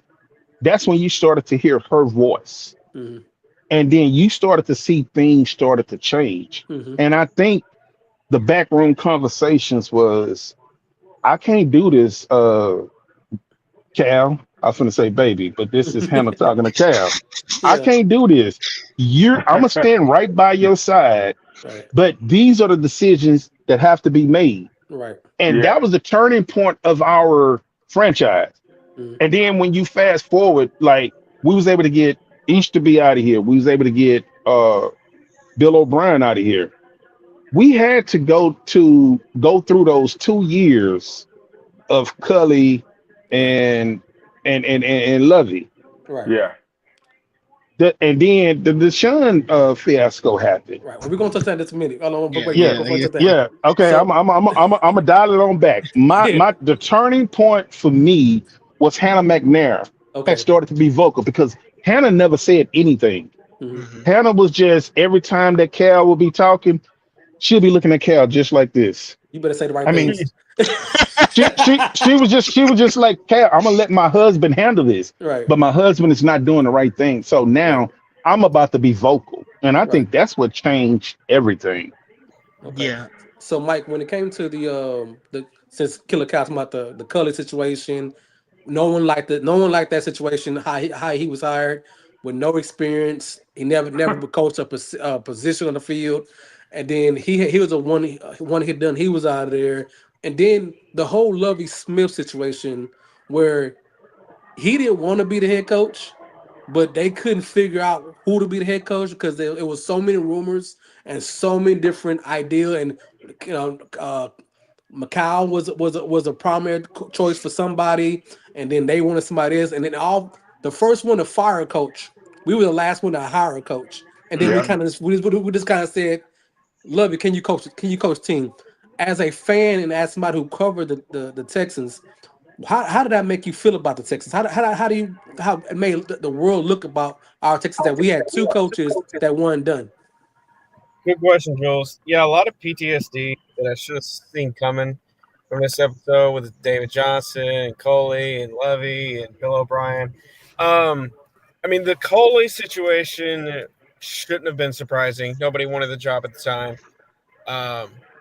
that's when you started to hear her voice. Mhm. And then you started to see things started to change. Mhm. And I think the backroom conversations was, I can't do this, Cal. I was gonna say baby, but this is Hannah talking to Cal. I Yeah. can't do this. I'm gonna stand right by your side, Right. but these are the decisions that have to be made. Right. And Yeah. that was the turning point of our franchise. Mhm. And then when you fast forward, like we was able to get East to be out of here. We was able to get Bill O'Brien out of here. We had to go through those 2 years of Cully Right. and Lovey. Right. Yeah. And then the Deshaun fiasco happened. Right. Well, we're gonna touch that in just a minute. Hold on, but Yeah, wait, Yeah, yeah, before I yeah. touch that. yeah. Okay, So I'm a dial it on back. yeah. The turning point for me was Hannah McNair had Okay. started to be vocal, because Hannah never said anything. Mhm. Mm-hmm. Hannah was just, every time that Cal would be talking, she'll be looking at Cal just like this. You better say the right I mean, things. she was just like, Cal, I'm gonna let my husband handle this, Right. but my husband is not doing the right thing. So Right. now I'm about to be vocal, and I Right. think that's what changed everything. Okay. Yeah. So Mike, when it came to the since Killer Cal talking about the Cully situation, no one liked that situation. How he was hired with no experience. He never coached a position on the field, and then he was a one hit done. He was out of there, and then the whole Lovey Smith situation where he didn't want to be the head coach, but they couldn't figure out who to be the head coach because it was so many rumors and so many different ideas. And Macau was a primary choice for somebody, and then they wanted somebody else, and then the first one to fire a coach, we were the last one to hire a coach, and then we Yeah. kind of we just kind of said, "Love you, can you coach? Can you coach team?" As a fan and as somebody who covered the Texans, how did that make you feel about the Texans? How it made the world look about our Texans that we had two coaches that weren't done? Good question, Jules. Yeah, a lot of PTSD that I should have seen coming from this episode with David Johnson and Coley and Levy and Bill O'Brien. Um, I mean, the Coley situation shouldn't have been surprising. Nobody wanted the job at the time.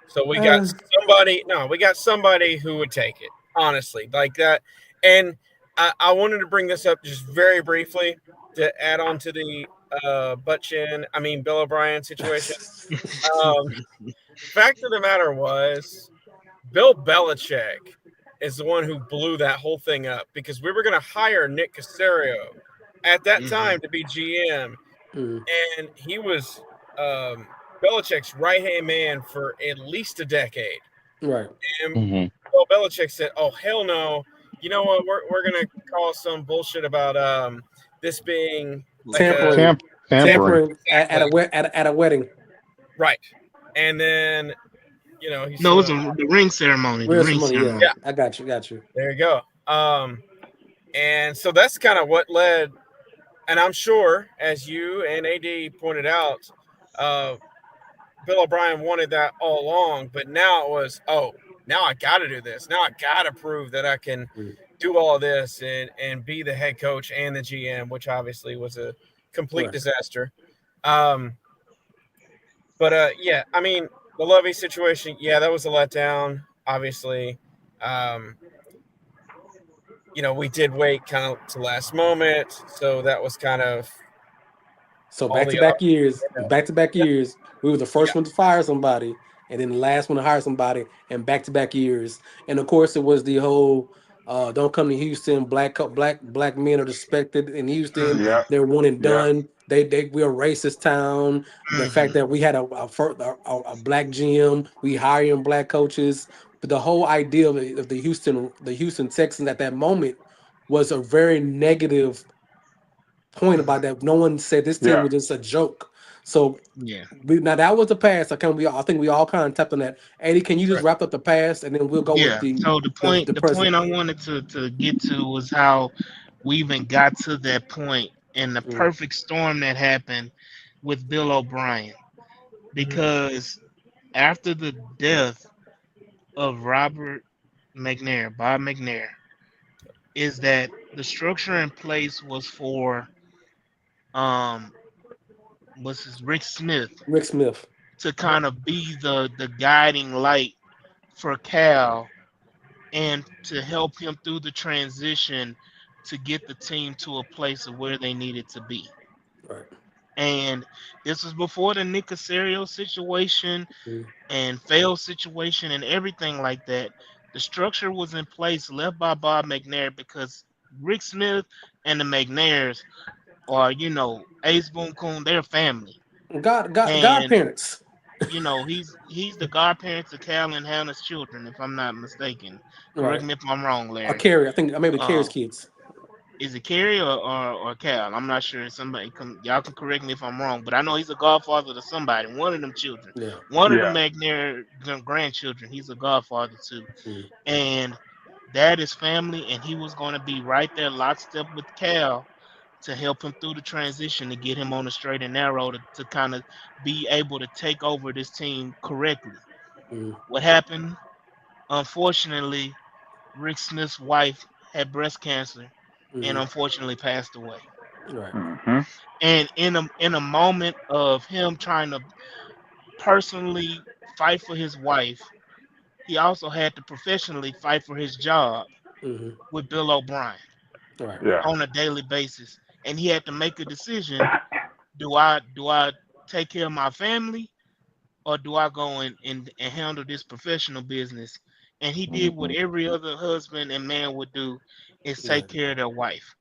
So we got Uh, somebody. No, we got somebody who would take it. Honestly, like that. And I wanted to bring this up just very briefly to add on to the Bill O'Brien situation. Um, fact of the matter was, Bill Belichick is the one who blew that whole thing up because we were going to hire Nick Casario at that time to be GM, mm, and he was Belichick's right hand man for at least a decade. right. And Hmm. Bill Belichick said, "Oh hell no! You know what? We're gonna call some bullshit about this being like a Tampering, Tampering. tampering exactly at a wedding. right." And then he No, it said, was the ring ceremony. The Real ring some money, yeah. "Yeah, ceremony. I got you. there you go." And so that's kind of what led, and I'm sure, as you and AD pointed out, uh, Bill O'Brien wanted that all along, but now it was, oh, now I got to do this. Now I got to prove that I can Mm, do all this and be the head coach and the GM, which obviously was a complete right. disaster. Um, but yeah, I mean, the Lovey situation, yeah, that was a letdown, obviously. Um, we did wait kind of to last moment, so that was kind of So all back to the back years, back to back yeah, years, we were the yeah, first one to fire somebody, and then the last one to hire somebody, and back to back years. And of course, it was the whole "Don't come to Houston." Black men are respected in Houston. Mm-hmm. Yep. They're one and Yep. done. We're a racist town. The fact that we had a black GM, we hiring black coaches, but the whole idea of the Houston Texans at that moment was a very negative point about that. No one said this team Yeah. was just a joke. So Yeah. now that was the past. I think we all kind of tapped on that. Eddie, can you just right, wrap up the past and then we'll go with Yeah. the So the the, point the the present. point I wanted to get to was how we even got to that point and the Mm, perfect storm that happened with Bill O'Brien. hmm Because after the death of Bob McNair, is that the structure in place was for um was his Rick Smith Rick Smith. to kind of be the guiding light for Cal and to help him through the transition to get the team to a place of where they needed to be. Right. And this was before the Nick Casario situation Mm, and failed situation and everything like that. The structure was in place left by Bob McNair because Rick Smith and the McNairs are, Ace Boone Coon, they're family. And Godparents. he's the godparents of Cal and Hannah's children, if I'm not mistaken. Correct Right. me if I'm wrong, Or Larry. Carrie. I think maybe Carrie's Uh, kids. is it Carrie or Cal? I'm not sure. Y'all can correct me if I'm wrong, but I know he's a godfather to somebody, one of them children, Yeah. one of the Yeah. McNair grandchildren. He's a godfather to, Mm, and that is family, and he was going to be right there, lockstep with Cal, to help him through the transition to get him on the straight and narrow to kind of be able to take over this team correctly. mm, What happened? Unfortunately, Rick Smith's wife had breast cancer and mm, unfortunately passed away. right. Mhm. And in a moment of him trying to personally fight for his wife, he also had to professionally fight for his job Mm, with Bill O'Brien right. Yeah. on a daily basis. And he had to make a decision. Do I take care of my family or do I go and handle this professional business? And he did what Mhm. every other husband and man would do is take Right. care of their wife.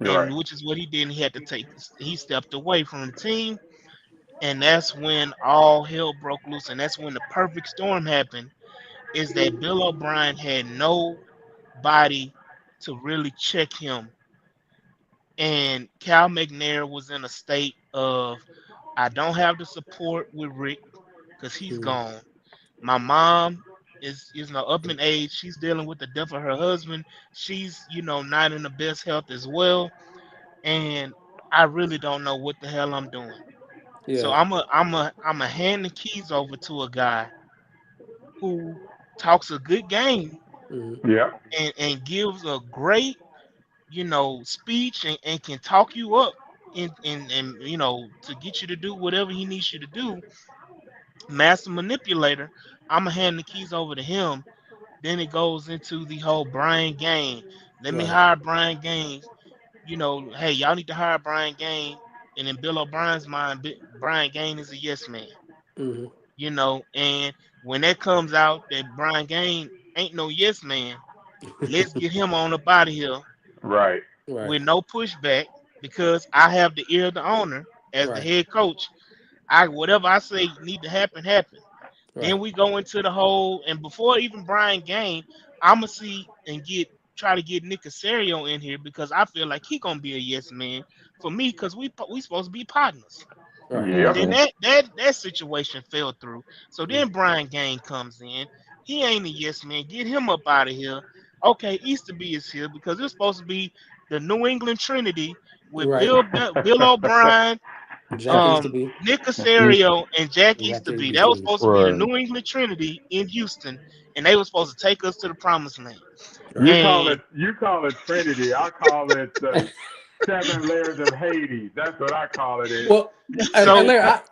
You're And right. which is what he did. And he stepped away from the team. And that's when all hell broke loose. And that's when the perfect storm happened. Is that Bill O'Brien had nobody to really check him. And Cal McNair was in a state of, I don't have the support with Rick because he's Mm, gone. My mom is now up in age. She's dealing with the death of her husband. She's not in the best health as well, and I really don't know what the hell I'm doing. So yeah. I'm a hand the keys over to a guy who talks a good game Mm, Yep. and gives a great speech and can talk you up and to get you to do whatever he needs you to do, master manipulator. I'm gonna hand the keys over to him. Then it goes into the whole Brian Gaines. Let me Right. hire Brian Gaines. Hey, y'all need to hire Brian Gaines. And in Bill O'Brien's mind, Brian Gaines is a yes man. Hmm. And when that comes out that Brian Gaines ain't no yes man, let's get him on up out of here Right. Right. with no pushback because I have the ear of the owner as the Right. head coach. Whatever I say need to happen, happen. Then Right. we go into the whole, and before even Brian Gaines, I'ma see and try to get Nick Casario in here because I feel like he gonna be a yes man for me because we supposed to be partners. Right. But Yep. then that situation fell through. So Mm. then Brian Gaines comes in. He ain't a yes man. Get him up out of here. Okay, Easterby is here because it's supposed to be the New England Trinity with Right. Bill O'Brien, Jack used to be. Nick Casario, and Jack Jack Easterby. used That to was be. supposed to be the Right. New England Trinity in Houston, and they were supposed to take us to the promised land. Right. And You call it Trinity. I call it the seven layers of Hades. That's what I call it. Is. Well, and so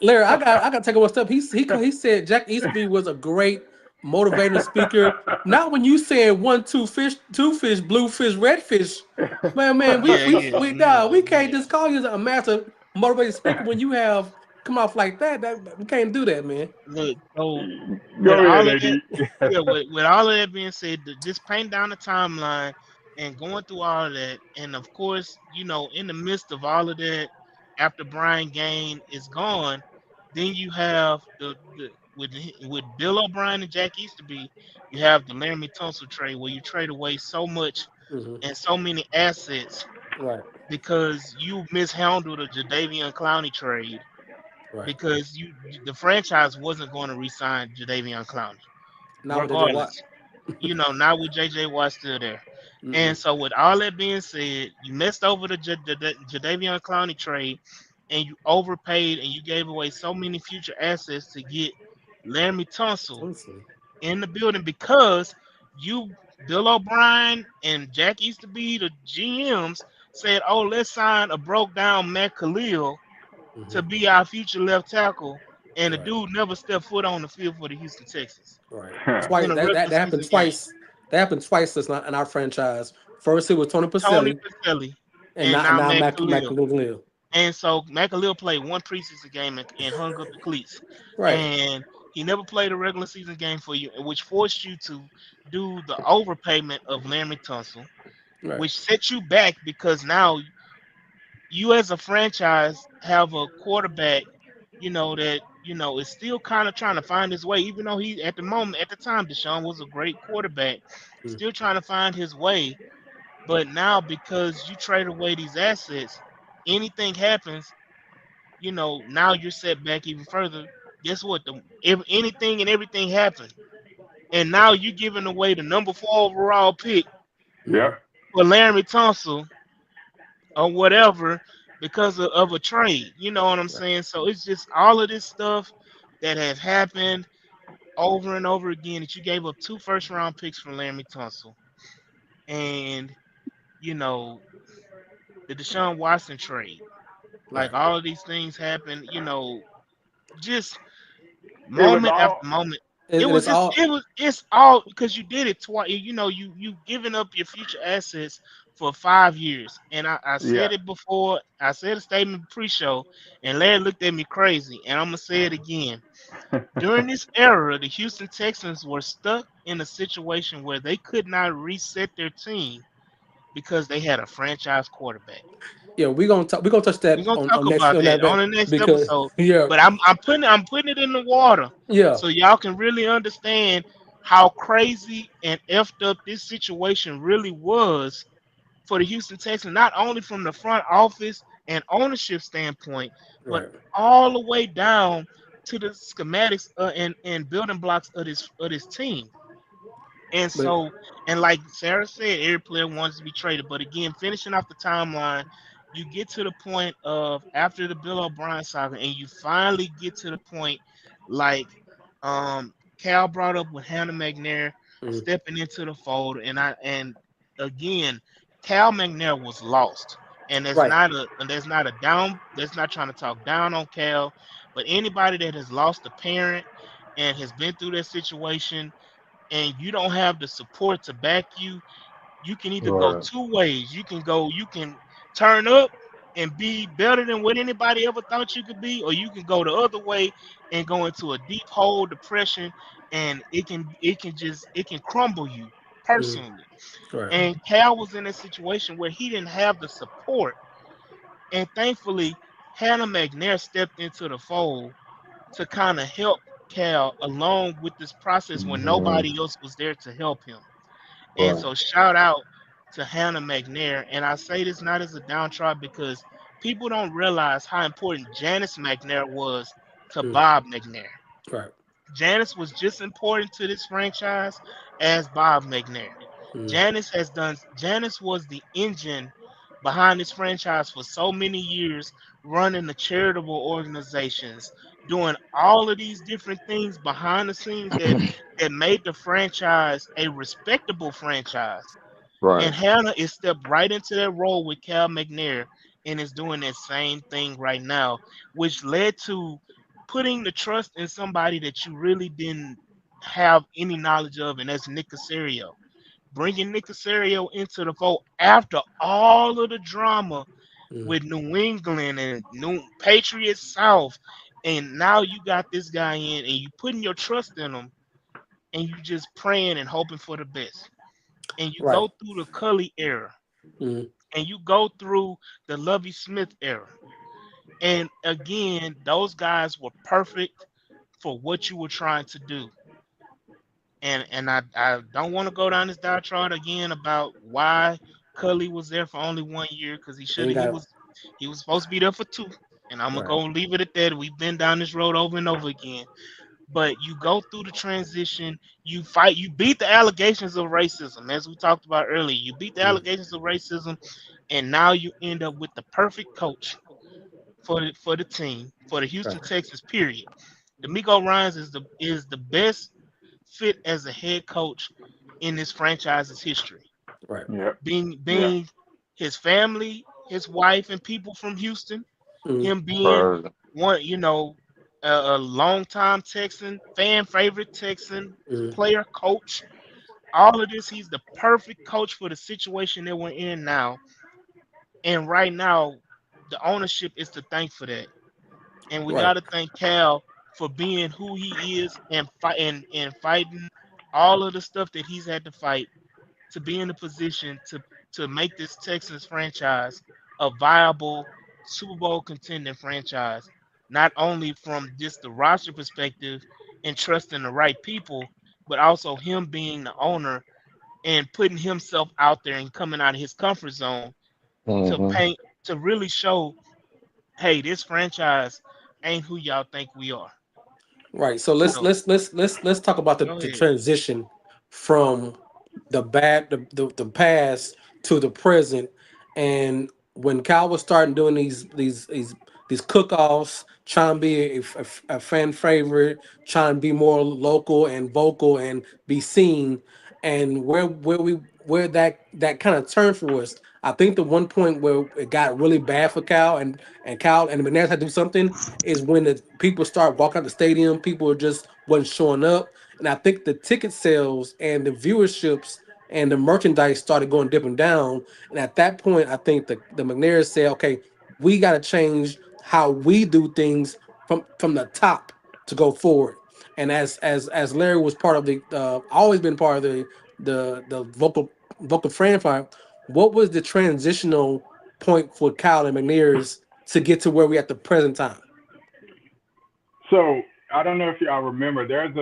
Larry, I got to take one step. He said Jack Easterby was a great motivator speaker. Not when you saying one, two fish, blue fish, red fish. Man, yeah, yeah, we can't yeah. just call you a master motivator speaker when you have come off like that. We can't do that, man. Look, so with Go ahead, all of that, AD. yeah, with all of that being said, just painting down the timeline and going through all of that, and of course, in the midst of all of that, after Brian Gaines is gone, then you have with Bill O'Brien and Jack Easterby, you have the Laramie Tunsil trade where you trade away so much Hmm. and so many assets Right. because you mishandled the Jadeveon Clowney trade Right. because the franchise wasn't going to re-sign Jadeveon Clowney Now with JJ Watt. regardless. Not with JJ Watt still there. And Mm-mm. so, with all that being said, you messed over the Jadeveon Clowney trade, and you overpaid, and you gave away so many future assets to get Laramie Tunsil Tunsil. in the building because Bill O'Brien and Jack Easterby, the GMs, said, "Oh, let's sign a broke down Matt Khalil Hmm. to be our future left tackle," and the Right. dude never stepped foot on the field for the Houston Texans Right. in Twice a that regular happened season game. twice. That happened twice in our franchise. First it was Tony Tony Pacelli, Pacelli and and now now Matt Mac Khalil. McGill. And so McAleer played one preseason game and hung up the cleats. Right. And he never played a regular season game for you, which forced you to do the overpayment of Larry Tunsil, Right. which set you back because now you as a franchise have a quarterback, that is still kind of trying to find his way, even though he at the time Deshaun was a great quarterback, Mm. still trying to find his way. But now because you trade away these assets, anything happens, now you're set back even further. Guess what? If anything and everything happened, and now you're giving away the number 4 overall pick Mm-hmm. Yep. for Larry Tunsil or whatever because of a trade. You know what I'm Right. saying? So it's just all of this stuff that has happened over and over again that you gave up 2 first round picks for Larry Tunsil. And, you know, the Deshaun Watson trade. Like Right. all of these things happen, just It was moment after all. moment. It And was it's just all it's all because you did it twice. You giving up your future assets for 5 years. And I Yeah. said it before. I said a statement pre-show, and Larry looked at me crazy. And I'm gonna say it again. During this era, the Houston Texans were stuck in a situation where they could not reset their team because they had a franchise quarterback. yeah, we're gonna touch We're that gonna talk on next about on that that on back the next because episode. yeah, But I'm putting it in the water yeah, so y'all can really understand how crazy and effed up this situation really was for the Houston Texans, not only from the front office and ownership standpoint, but right. all the way down to the schematics and building blocks of this team. And But so, and like Sarah said, every player wants to be traded. But again, finishing off the timeline, you get to the point of after the Bill O'Brien saga, and you finally get to the point like Cal brought up with Hannah McNair mm, stepping into the fold, and again, Cal McNair was lost. And Right. there's not a down. That's not trying to talk down on Cal, but anybody that has lost a parent and has been through that situation, and you don't have the support to back you, you can either go Right. two ways. You can turn up and be better than what anybody ever thought you could be, or you can go the other way and go into a deep hole depression, and it can crumble you personally. Right. And Cal was in a situation where he didn't have the support, and thankfully Hannah McNair stepped into the fold to kind of help Cal along with this process when Mhm. nobody else was there to help him. And Right. so shout out to Hannah McNair. And I say this not as a downtrodden because people don't realize how important Janice McNair was to Mm. Bob McNair. Right. Janice was just important to this franchise as Bob McNair. Mm. Janice was the engine behind this franchise for so many years, running the charitable organizations, doing all of these different things behind the scenes that made the franchise a respectable franchise. Right. And Hannah is stepped right into that role with Cal McNair and is doing that same thing right now, which led to putting the trust in somebody that you really didn't have any knowledge of, and that's Nick Casario. Bringing Nick Casario into the fold after all of the drama Mm. with New England and New Patriots South, and now you got this guy in, and you putting your trust in him, and you just praying and hoping for the best. And you Right. go through the Cully era, Mm. and you go through the Lovey Smith era, and again, those guys were perfect for what you were trying to do. And I don't want to go down this diatribe again about why Cully was there for only 1 year, because Ain't got he was supposed to be there for two. And I'm gonna right. go and leave it at that. We've been down this road over and over again. But you go through the transition, you fight, you beat the allegations of racism, as we talked about earlier. You beat the Mm. allegations of racism, and now you end up with the perfect coach for the team, for the Houston Right. Texans. Period. D'Amico Ryans is the best fit as a head coach in this franchise's history. Right. Yep. Yeah. Being his family, his wife, and people from Houston, Mm. him being Right. one, a longtime Texan, fan favorite Texan, Mm. player, coach, all of this, he's the perfect coach for the situation that we're in now. And right now, the ownership is to thank for that. And we Right. got to thank Cal for being who he is and fighting all of the stuff that he's had to fight to be in a position to make this Texans franchise a viable Super Bowl contending franchise, not only from just the roster perspective and trusting the right people, but also him being the owner and putting himself out there and coming out of his comfort zone to Mhm. paint to really show, hey, this franchise ain't who y'all think we are. Right. So So let's talk about go the ahead. transition from the past to the present. And when Kyle was starting doing these cook-offs, trying to be a fan favorite, trying to be more local and vocal and be seen, and where that kind of turned for us. I think the one point where it got really bad for Cal and Cal and the McNair's had to do something is when the people start walking out the stadium, people are just wasn't showing up. And I think the ticket sales and the viewerships and the merchandise started going dipping down. And at that point, I think the McNair said, okay, we got to change how we do things from the top to go forward. And as Larry was part of the always been part of the vocal franchise, what was the transitional point for Kyle and McNair's to get to where we at the present time? So I don't know if y'all remember. There's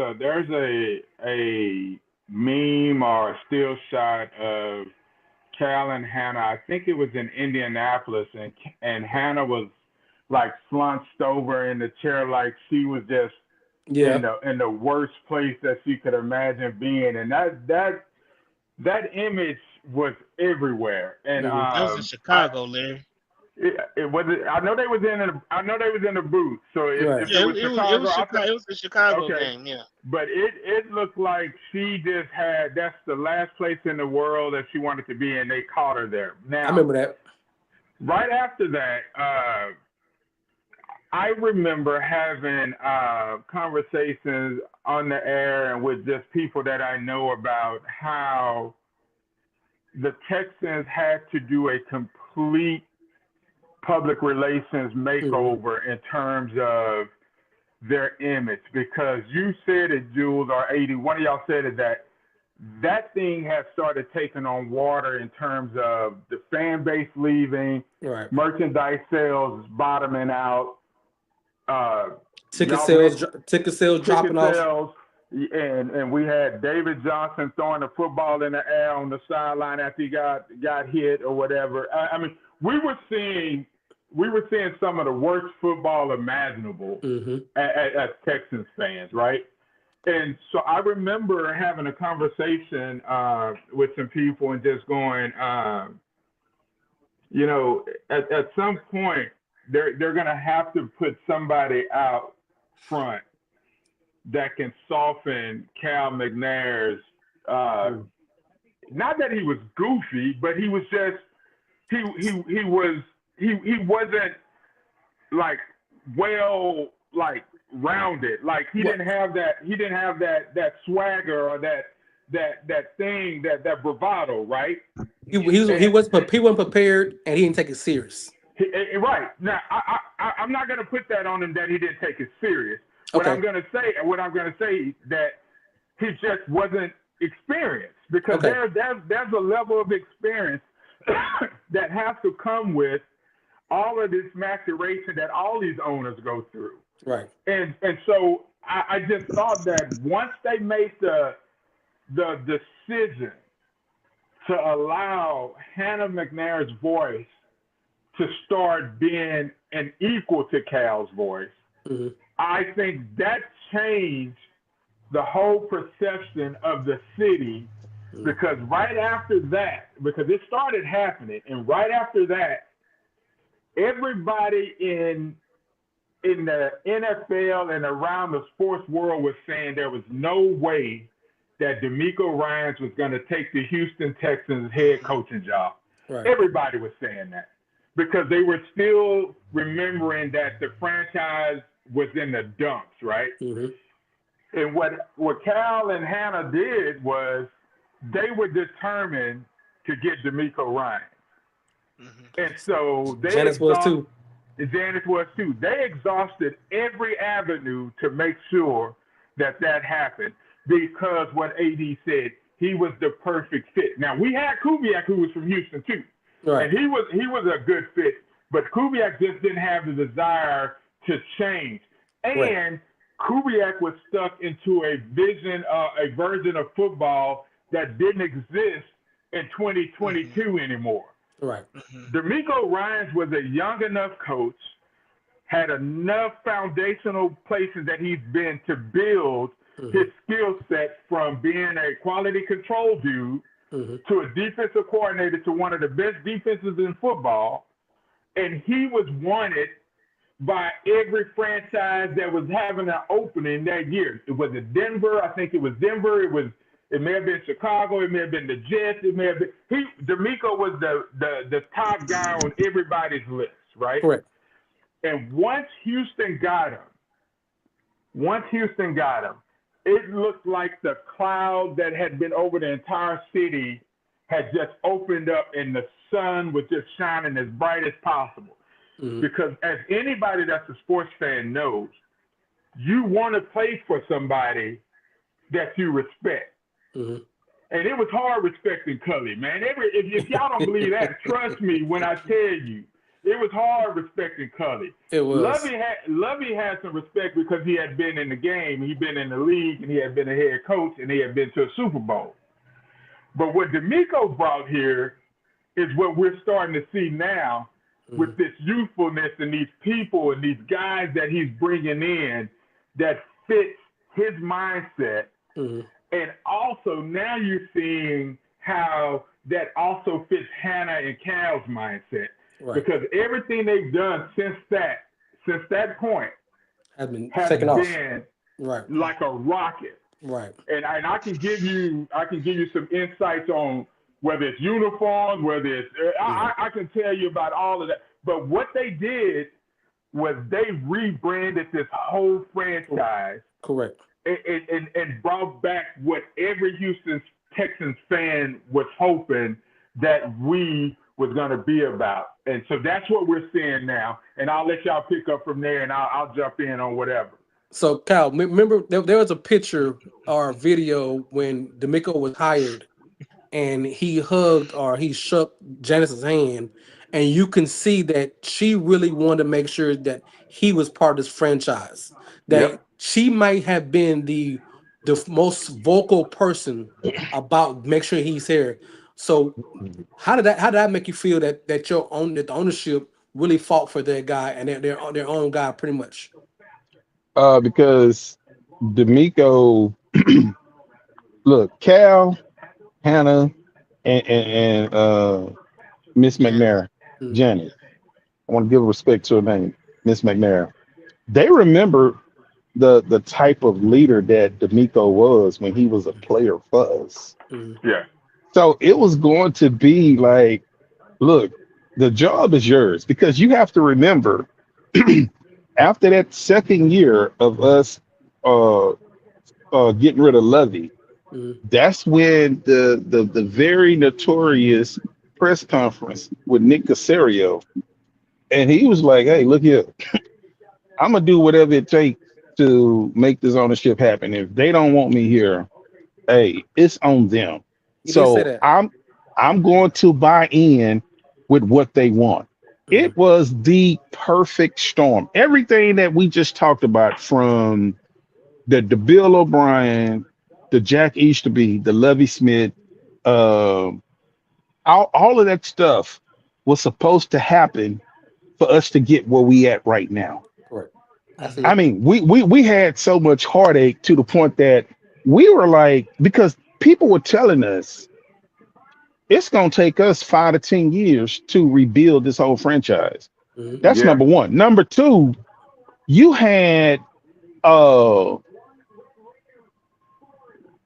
a meme or a still shot of Cal and Hannah. I think it was in Indianapolis, and Hannah was like slunched over in the chair, like she was just Yeah. in the worst place that she could imagine being, and that image was everywhere. And Mhm. That was in Chicago, Larry. it was. I know they was in the booth. So if Right. it Yeah, was Chicago, It was a Chicago okay. game. Yeah. But it looked like she just had, that's the last place in the world that she wanted to be, and they caught her there. I Now, remember that. right after that, I remember having conversations on the air and with just people that I know about how the Texans had to do a complete public relations makeover in terms of their image, because you said it, Jules, or 80, one of y'all said it, that thing has started taking on water in terms of the fan base leaving, right? merchandise sales bottoming out, Ticket sales dropping off. And we had David Johnson throwing the football in the air on the sideline after he got hit or whatever. I mean, we were seeing some of the worst football imaginable as Texans fans, right? And so I remember having a conversation with some people and just going, you know, at some point they're going to have to put somebody out front that can soften Cal McNair's. Not that he was goofy, but he was just he wasn't like rounded. Like he didn't have that swagger or that thing, that bravado, right? He wasn't prepared, and he didn't take it serious. Right. Now I'm not gonna put that on him that he didn't take it serious. What I'm gonna say that he just wasn't experienced, because there's a level of experience that has to come with all of this maturation that all these owners go through. Right. And so I just thought that once they made the decision to allow Hannah McNair's voice to start being an equal to Cal's voice, I think that changed the whole perception of the city, because right after that, because it started happening, and right after that, everybody in the NFL and around the sports world was saying there was no way that DeMeco Ryans was going to take the Houston Texans head coaching job. Right. Everybody was saying that, because they were still remembering that the franchise was in the dumps, right? And what Cal and Hannah did was they were determined to get DeMeco Ryans. And so Janice was too. They exhausted every avenue to make sure that happened, because what AD said, he was the perfect fit. Now, we had Kubiak, who was from Houston too. Right. And he was a good fit, but Kubiak just didn't have the desire to change. And Kubiak was stuck into a version of football that didn't exist in 2022 anymore. Right. DeMeco Ryans was a young enough coach, had enough foundational places that he's been to build his skill set from being a quality control dude to a defensive coordinator to one of the best defenses in football. And he was wanted by every franchise that was having an opening that year. It was Denver. I think it was Denver. It may have been Chicago. It may have been the Jets. It may have been DeMeco was the top guy on everybody's list, right? Correct. And once Houston got him, it looked like the cloud that had been over the entire city had just opened up, and the sun was just shining as bright as possible. Because as anybody that's a sports fan knows, you want to play for somebody that you respect. And it was hard respecting Cully, man. If y'all don't believe that, trust me when I tell you, it was hard respecting Cully. It was. Lovey had some respect because he had been in the game, he'd been in the league, and he had been a head coach, and he had been to a Super Bowl. But what DeMeco brought here is what we're starting to see now with this youthfulness and these people and these guys that he's bringing in that fits his mindset. And also now you're seeing how that also fits Hannah and Cal's mindset. Right. Because everything they've done since that point has been like a rocket. Right. And I can give you some insights on whether it's uniforms, whether it's I can tell you about all of that. But what they did was they rebranded this whole franchise. Correct. And brought back what every Houston Texans fan was hoping that we was going to be about. And so that's what we're seeing now. And I'll let y'all pick up from there, and I'll jump in on whatever. So, Cal, remember there was a picture or a video when D'Amico was hired, and he hugged or he shook Janice's hand, and you can see that she really wanted to make sure that he was part of this franchise. That she might have been the most vocal person about make sure he's here. So how did that make you feel that the ownership really fought for that guy and their own guy pretty much? Because D'Amico, look, Cal, Hannah, and Miss McNair, Janet. I want to give respect to her name, Miss McNair. They remember the type of leader that D'Amico was when he was a player for us. Yeah. So it was going to be like, look, the job is yours, because you have to remember after that second year of us getting rid of Lovey, that's when the very notorious press conference with Nick Caserio, and he was like, hey, look here, I'm gonna do whatever it takes to make this ownership happen. If they don't want me here, hey, it's on them. So I'm going to buy in with what they want. It was the perfect storm. Everything that we just talked about, from the Bill O'Brien, the Jack Easterby, the Lovie Smith, all of that stuff was supposed to happen for us to get where we at right now. Right. I mean, we had so much heartache to the point that we were like, because people were telling us it's going to take us 5 to 10 years to rebuild this whole franchise. That's number one. Number two, you had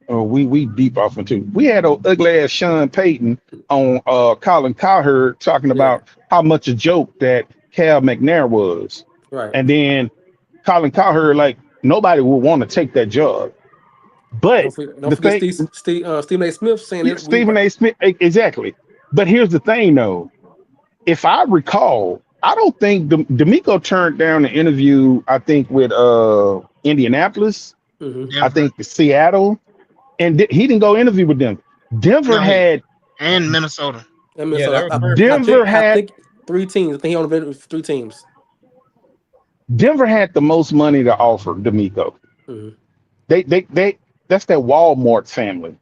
we deep off into. We had an ugly ass Sean Payton on Colin Cowherd talking about how much a joke that Cal McNair was. Right. And then Colin Cowherd, like, nobody would want to take that job. But don't forget Stephen A. Smith saying it. Stephen A. Smith, exactly. But here's the thing, though. If I recall, I don't think D'Amico turned down the interview, I think, with Indianapolis, I think Seattle, and he didn't go interview with them. Denver had... And Minnesota. Denver had... I think 3 teams. I think he only been with 3 teams. Denver had the most money to offer D'Amico. That's that Walmart family.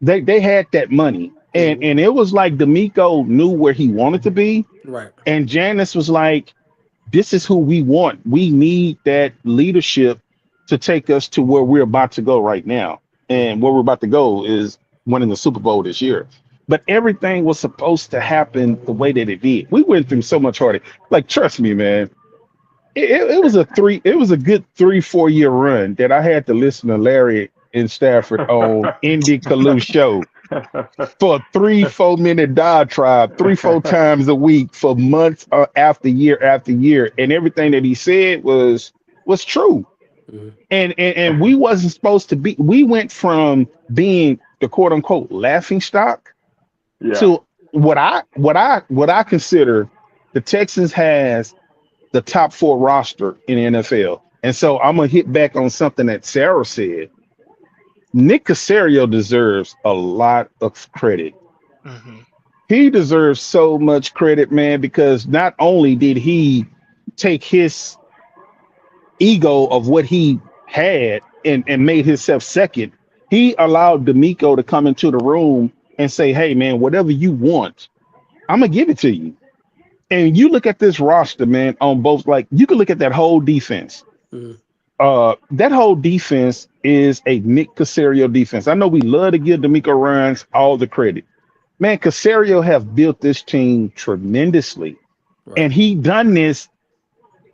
They had that money. And it was like D'Amico knew where he wanted to be. Right. And Janice was like, this is who we want. We need that leadership to take us to where we're about to go right now. And where we're about to go is winning the Super Bowl this year. But everything was supposed to happen the way that it did. We went through so much heartache. Like, trust me, man. It was a good 3-4 year run that I had to listen to Larry N Stafford on Indy Kalu show for a 3-4 minute diatribe 3-4 times a week for months after year, and everything that he said was true. And we wasn't supposed to be. We went from being the quote unquote laughing stock to what I consider the Texans has the top 4 roster in the NFL. And so I'm gonna hit back on something that Sarah said. Nick Caserio deserves a lot of credit. He deserves so much credit, man, because not only did he take his ego of what he had and made himself second, he allowed D'Amico to come into the room and say, hey, man, whatever you want, I'm gonna give it to you. And you look at this roster, man, on both, like, you can look at that whole defense. That whole defense is a Nick Caserio defense. I know we love to give D'Amico Ryans all the credit. Man, Caserio have built this team tremendously. Right. And he done this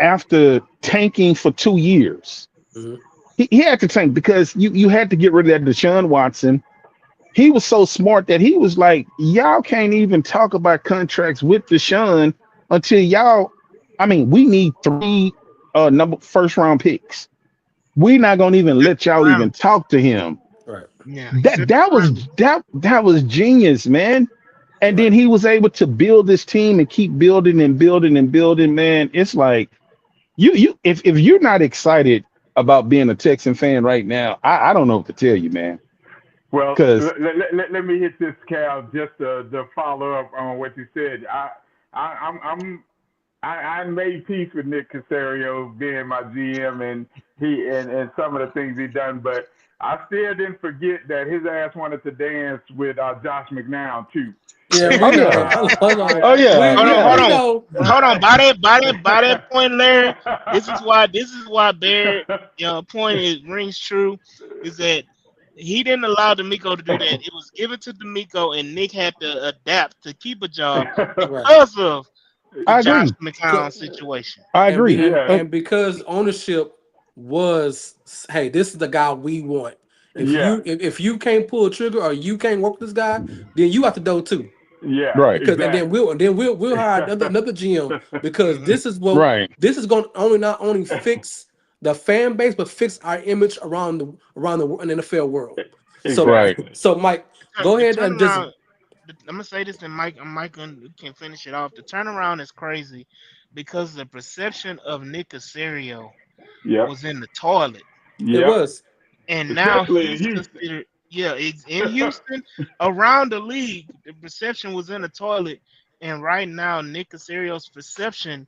after tanking for 2 years. He had to tank because you had to get rid of that Deshaun Watson. he was so smart that he was like, y'all can't even talk about contracts with Deshaun until y'all. I mean, we need 3 first round picks. We're not gonna even let y'all even Round. talk to him. Right. Yeah, he That said that was round. that was genius, man. And then Right. he was able to build this team and keep building and building and building, man. It's like if you're not excited about being a Texan fan right now, I don't know what to tell you, man. Well, Because let me hit this, Cal, just to follow up on what you said. I made peace with Nick Caserio being my GM and some of the things he done, but I still didn't forget that his ass wanted to dance with Josh McNown too. Yeah, And oh we know. yeah, Hold on. oh yeah, Hold on, hold yeah, We on, know. hold on. By that point, Larry. This is why Barrett point rings true, is that he didn't allow D'Amico to do that. It was given to D'Amico, and Nick had to adapt to keep a job Right. because of the I Josh agree, McCown situation. I And agree. yeah, because ownership was, hey, this is the guy we want. If yeah, if you can't pull a trigger or you can't work this guy, then you have to go too. yeah, Right, Because and exactly. then we'll hire another GM, because Hmm. right, this is going to not only fix the fan base but fix our image around the NFL world. So right. Exactly. Mike, go The ahead and just turnaround. I'm gonna say this, and Mike can finish it off. The turnaround is crazy because the perception of Nick Caserio Yep, was in the toilet. it yep. was And now Especially in he's Houston. considered, yeah, in Houston, around the league, the perception was in the toilet. And right now, Nick Caserio's perception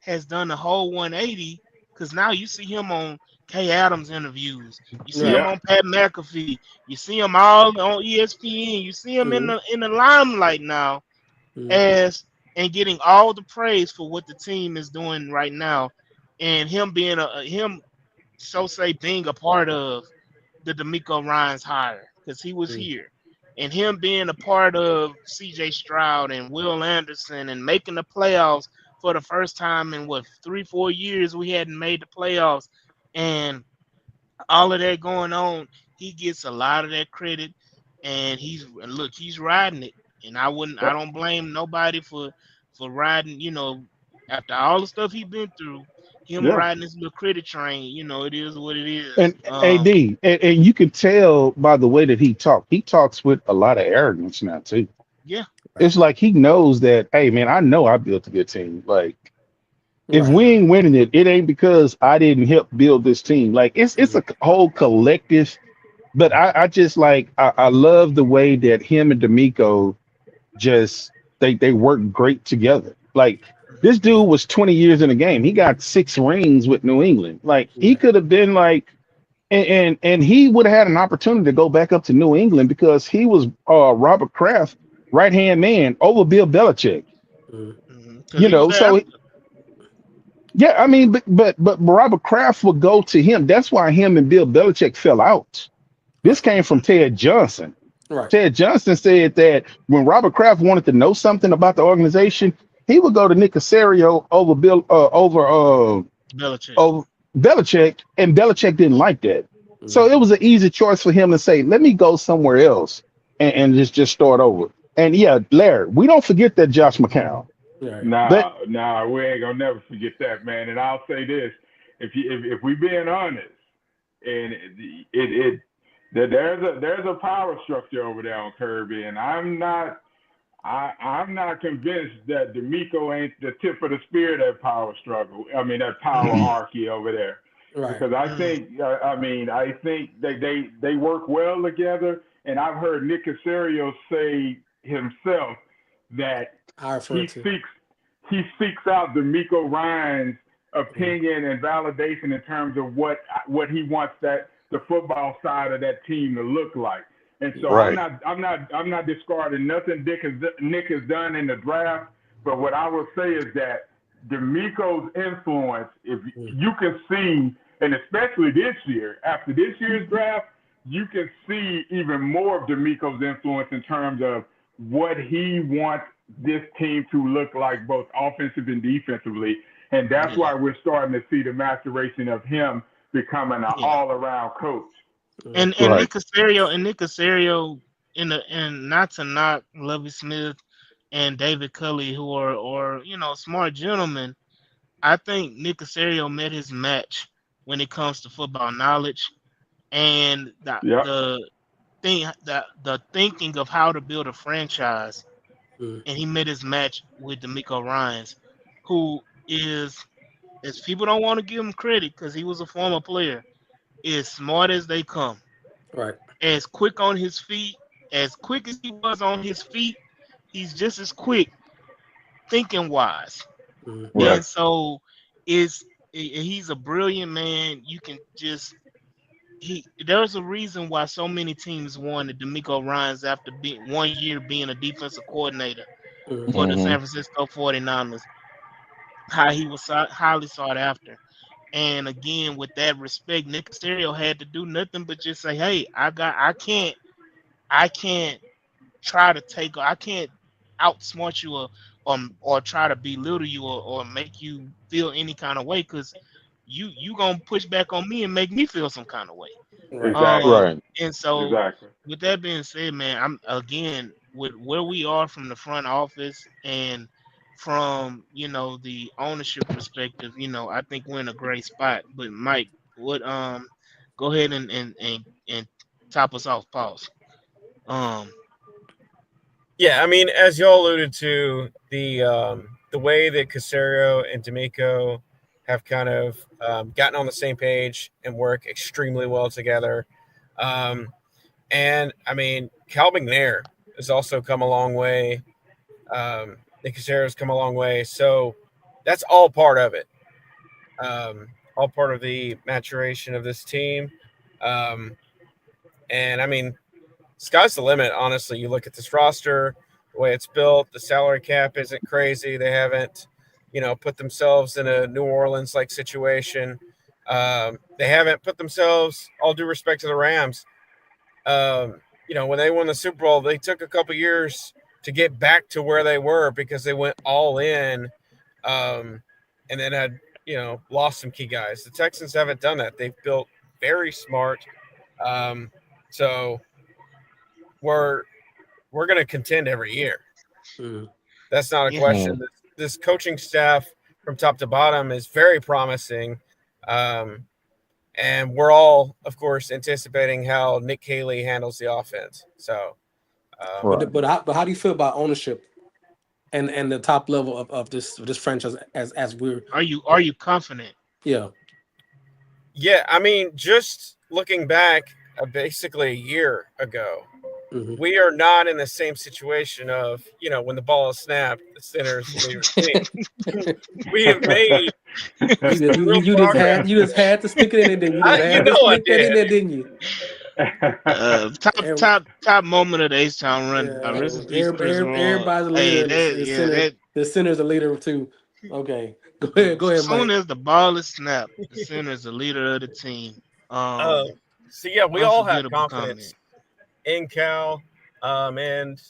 has done the whole 180, because now you see him on Kay Adams interviews, you see right. him Yep. on Pat McAfee, you see him all on ESPN, you see him in Mhm, the limelight now, mhm, as and getting all the praise for what the team is doing right now, and him being him, so say, being a part of the D'Amico Ryans hire, because he was mhm, here, and him being a part of C.J. Stroud and Will Anderson and making the playoffs for the first time in what 3-4 years we hadn't made the playoffs, and all of that going on, he gets a lot of that credit, and he's riding it, and I Yep. don't blame nobody for riding, after all the stuff he's been through, him Yeah. riding this little credit train, it is what it is. And AD, and you can tell by the way that he talks. He talks with a lot of arrogance now too. Yeah. right. It's like he knows that, hey man, I know I built a good team. Like if Right. we Hmm. ain't winning it, it ain't because I didn't help build this team. Like it's Mhm, a whole collective. But I just like I love the way that him and D'Amico just they work great together. Like this right. dude was 20 years in the game. He got 6 rings with New England. Like he Right. could have been like and he would have had an opportunity to go back up to New England because he was Robert Kraft right hand man over Bill Belichick. Mhm, Because You he was know, there so after. yeah, I mean, but Robert Kraft would go to him. That's why him and Bill Belichick fell out. This right. came from Ted Johnson. Right. Ted Johnson said that when Robert Kraft wanted to know something about the organization, he would go to Nick Caserio Belichick. over Belichick, and Belichick didn't like that. So Mhm, it was an easy choice for him to say, "Let me go somewhere else and just start over." And yeah, Larry, we don't forget that Josh McCown. right. That Nah, we ain't gonna never forget that, man. And I'll say this: if we being honest, and there's a power structure over there on Kirby, and I'm not convinced that D'Amico ain't the tip of the spear of that power struggle. I mean that power Hmm. hierarchy over there, Right. because I think they work well together, and I've heard Nick Caserio say himself that I refer he to. seeks he seeks out D'Amico Ryan's Mhm, opinion and validation in terms of what he wants that the football side of that team to look like. And so mhm, right, I'm not discarding nothing Nick has done in the draft, but what I will say is that D'Amico's influence, if mhm, you can see, and especially this year, after this year's draft, you can see even more of D'Amico's influence in terms of what he wants this team to look like, both offensive and defensively. And that's Yeah. why we're starting to see the maturation of him becoming an Yeah. all-around coach. mhm, And right, Nick Caserio and not to knock Lovey Smith and David Culley, who are or smart gentlemen. I think Nick Casario met his match when it comes to football knowledge and Yep. the thinking of how to build a franchise. Mm, And he met his match with D'Amico Ryans, who is, as people don't want to give him credit because he was a former player, is smart as they come, right. as quick on his feet, as quick as he was on his feet, he's just as quick thinking wise. Mm, Right. And so is he's a brilliant man. You can just he there's a reason why so many teams wanted D'Amico Ryans after 1 year being a defensive coordinator mm, for the Mm-hmm. San Francisco 49ers, how he was highly sought after. And again, with that respect, Nick Casario had to do nothing but just say, "Hey, I can't I can't outsmart you or try to belittle you or make you feel any kind of way because you gonna push back on me and make me feel some kind of way." right. Exactly. Um, Right. and so Exactly. with that being said, man, I'm again with where we are from the front office and from the ownership perspective, I think we're in a great spot. But Mike, what go ahead and top us off, pause. Um, Yeah, I mean, as y'all alluded to, the way that Casario and D'Amico have kind of gotten on the same page and work extremely well together. Um, and I mean, Cal McNair has also come a long way. Nick Casaro's come a long way. So that's all part of it. All part of the maturation of this team. Um, and I mean, sky's the limit. Honestly, you look at this roster, the way it's built. The salary cap isn't crazy. They haven't, put themselves in a New Orleans like situation. They haven't put themselves. All due respect to the Rams, when they won the Super Bowl, they took a couple years to get back to where they were because they went all in, um, and then had lost some key guys. The Texans haven't done that. They've built very smart. Um, so we're we're going to contend every year. Mm, That's not a yeah, question. This coaching staff from top to bottom is very promising. Um, and we're all, of course, anticipating how Nick Haley handles the offense. So, um, Right. but how do you feel about ownership and the top level of this franchise as we're are you confident? yeah. yeah, I mean, just looking back basically a year ago, Mm-hmm. we are not in the same situation of, when the ball is snapped, the center is the leader of the team. We have made You some just you, real you just progress. had to stick it in there, didn't you? You just You had to know I stick that in did. there, didn't you? Top And, top top moment of the H Town run. yeah, Rest in peace, Chris Roy. everybody's a leader, Hey, and that the yeah center that the center's a leader too. Okay, go ahead, soon Mike. as the ball is snapped, the center is the leader of the team. Uh, Um, so yeah, we all have unforgettable comment. confidence in Cal, and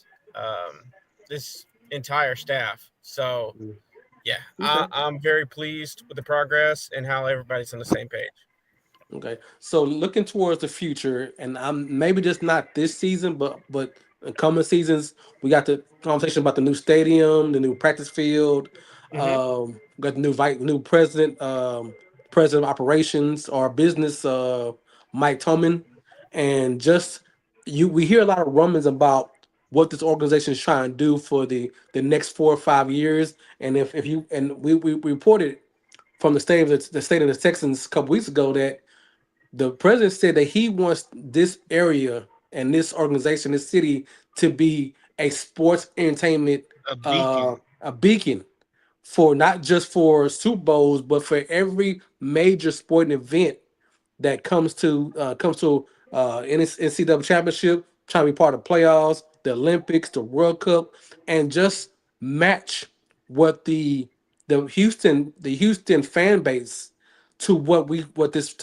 this entire staff. So Mm, yeah, okay. I'm very pleased with the progress and how everybody's on the same page. Okay, so looking towards the future, and I'm maybe just not this season, but in coming seasons, we got the conversation about the new stadium, the new practice field. Hmm. We got the new president, president of operations or business, Mike Toman, and just we hear a lot of rumblings about what this organization is trying to do for the next 4 or 5 years, and if you and we reported from the state of the Texans a couple weeks ago that the president said that he wants this area and this organization, this city, to be a sports entertainment A beacon. a beacon for not just for Super Bowls, but for every major sporting event that comes to NCAA championship, trying to be part of playoffs, the Olympics, the World Cup, and just match what the Houston fan base to what this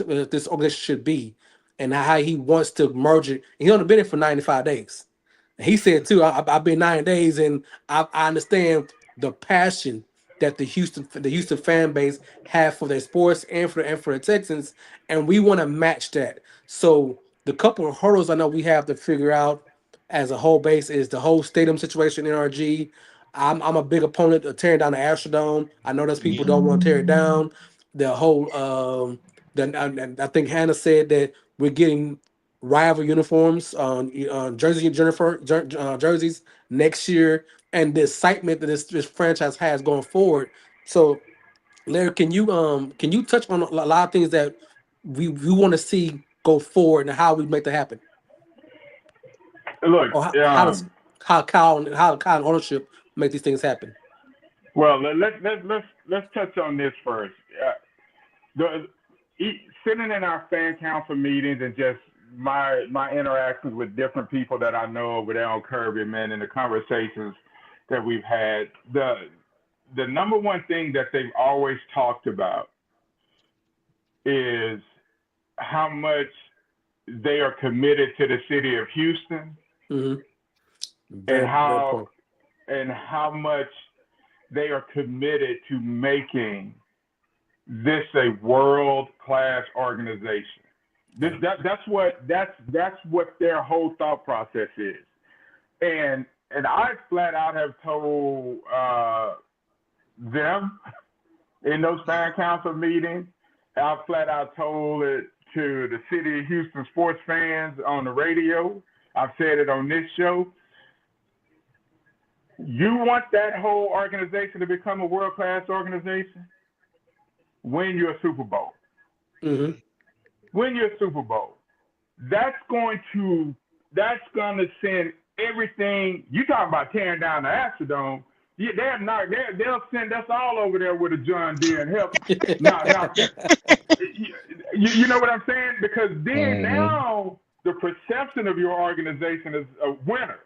organization should be, and how he wants to merge it. And he only been in for 95 days. And he said too, I've been 9 days, and I understand the passion that the Houston fan base have for their sports and for the Texans, and we want to match that. So the couple of hurdles I know we have to figure out. as a whole base is the whole stadium situation in NRG. I'm a big opponent of tearing down the Astrodome. I know there's people Yeah. don't want to tear it down. The whole I think Hannah said that we're getting rival uniforms on jerseys next year, and the excitement that this franchise has going forward. So, Larry, can you touch on a lot of things that we want to see go forward and how we make that happen, Look, or how Kyle and ownership make these things happen? well, let's touch on this first. The sitting in our fan council meetings and just my interactions with different people that I know over there on Kirby, man, and the conversations that we've had, the number one thing that they've always talked about is how much they are committed to the city of Houston, Very, and how much they are committed to making this a world-class organization. That's what their whole thought process is. And I flat out have told them in those fan council meetings, I flat out told it to the city of Houston sports fans on the radio. I've said it on this show. You want that whole organization to become a world-class organization? Win your Super Bowl. Win your Super Bowl. That's going to send everything. You talk about tearing down the Astrodome. Yeah, they'll send us all over there with a John Deere and help. You know what I'm saying? Because then now the perception of your organization is a winner.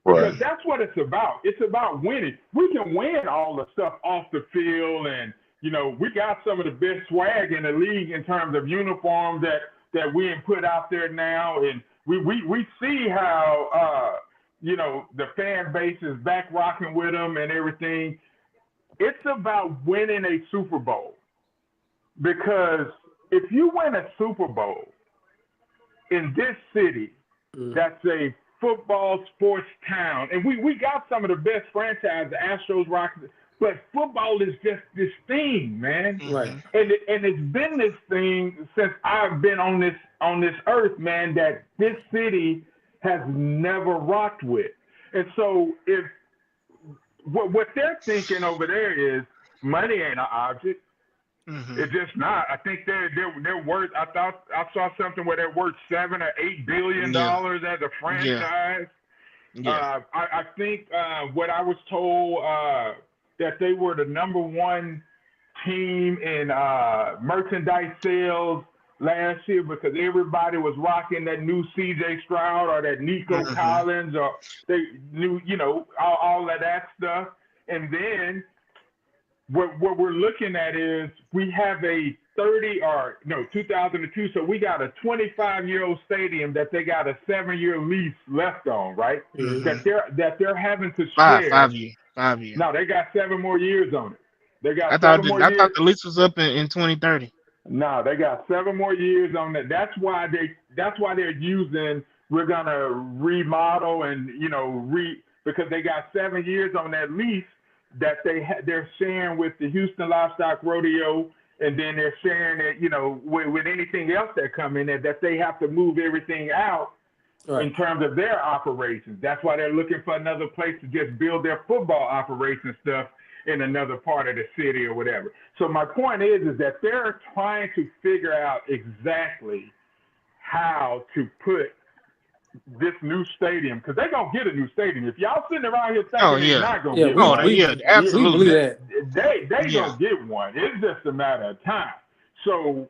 Because that's what it's about. It's about winning. We can win all the stuff off the field, and we got some of the best swag in the league in terms of uniforms that we put out there now, and we see how the fan base is back rocking with them and everything. It's about winning a Super Bowl, because if you win a Super Bowl in this city, that's a football sports town, and we got some of the best franchises, the Astros, Rockets, but football is just this thing, man. Right. And it's been this thing since I've been on this earth, man, that this city has never rocked with. And so if what they're thinking over there is money ain't an object. It's just not. I think they're worth. I saw something where they're worth $7 or $8 billion as a franchise. I think what I was told that they were the number one team in merchandise sales last year, because everybody was rocking that new C.J. Stroud or that Nico Collins, or they knew all of that stuff. And then what we're looking at is we have a 2002. So we got a 25-year-old stadium that they got a 7-year lease left on, right? That they're having to share. 5 years. No, they got 7 more years on it. They got I thought the lease was up in 2030. No, they got 7 more years on that. That's why they're using. We're gonna remodel and because they got 7 years on that lease that they're sharing with the Houston Livestock Rodeo, and then they're sharing it, with anything else that come in there, that they have to move everything out in terms of their operations. That's why they're looking for another place to just build their football operation stuff in another part of the city or whatever. So my point is that they're trying to figure out exactly how to put this new stadium, because they're going to get a new stadium. If y'all sitting around here thinking they're not going to get one, absolutely. They going to get one. It's just a matter of time. So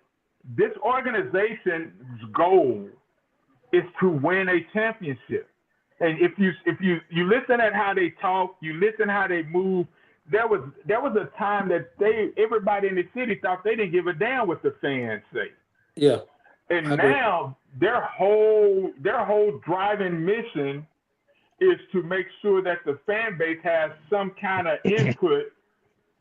this organization's goal is to win a championship. And if you listen at how they talk, you listen how they move, there was a time that everybody in the city thought they didn't give a damn what the fans say. Yeah. And now their whole driving mission is to make sure that the fan base has some kind of input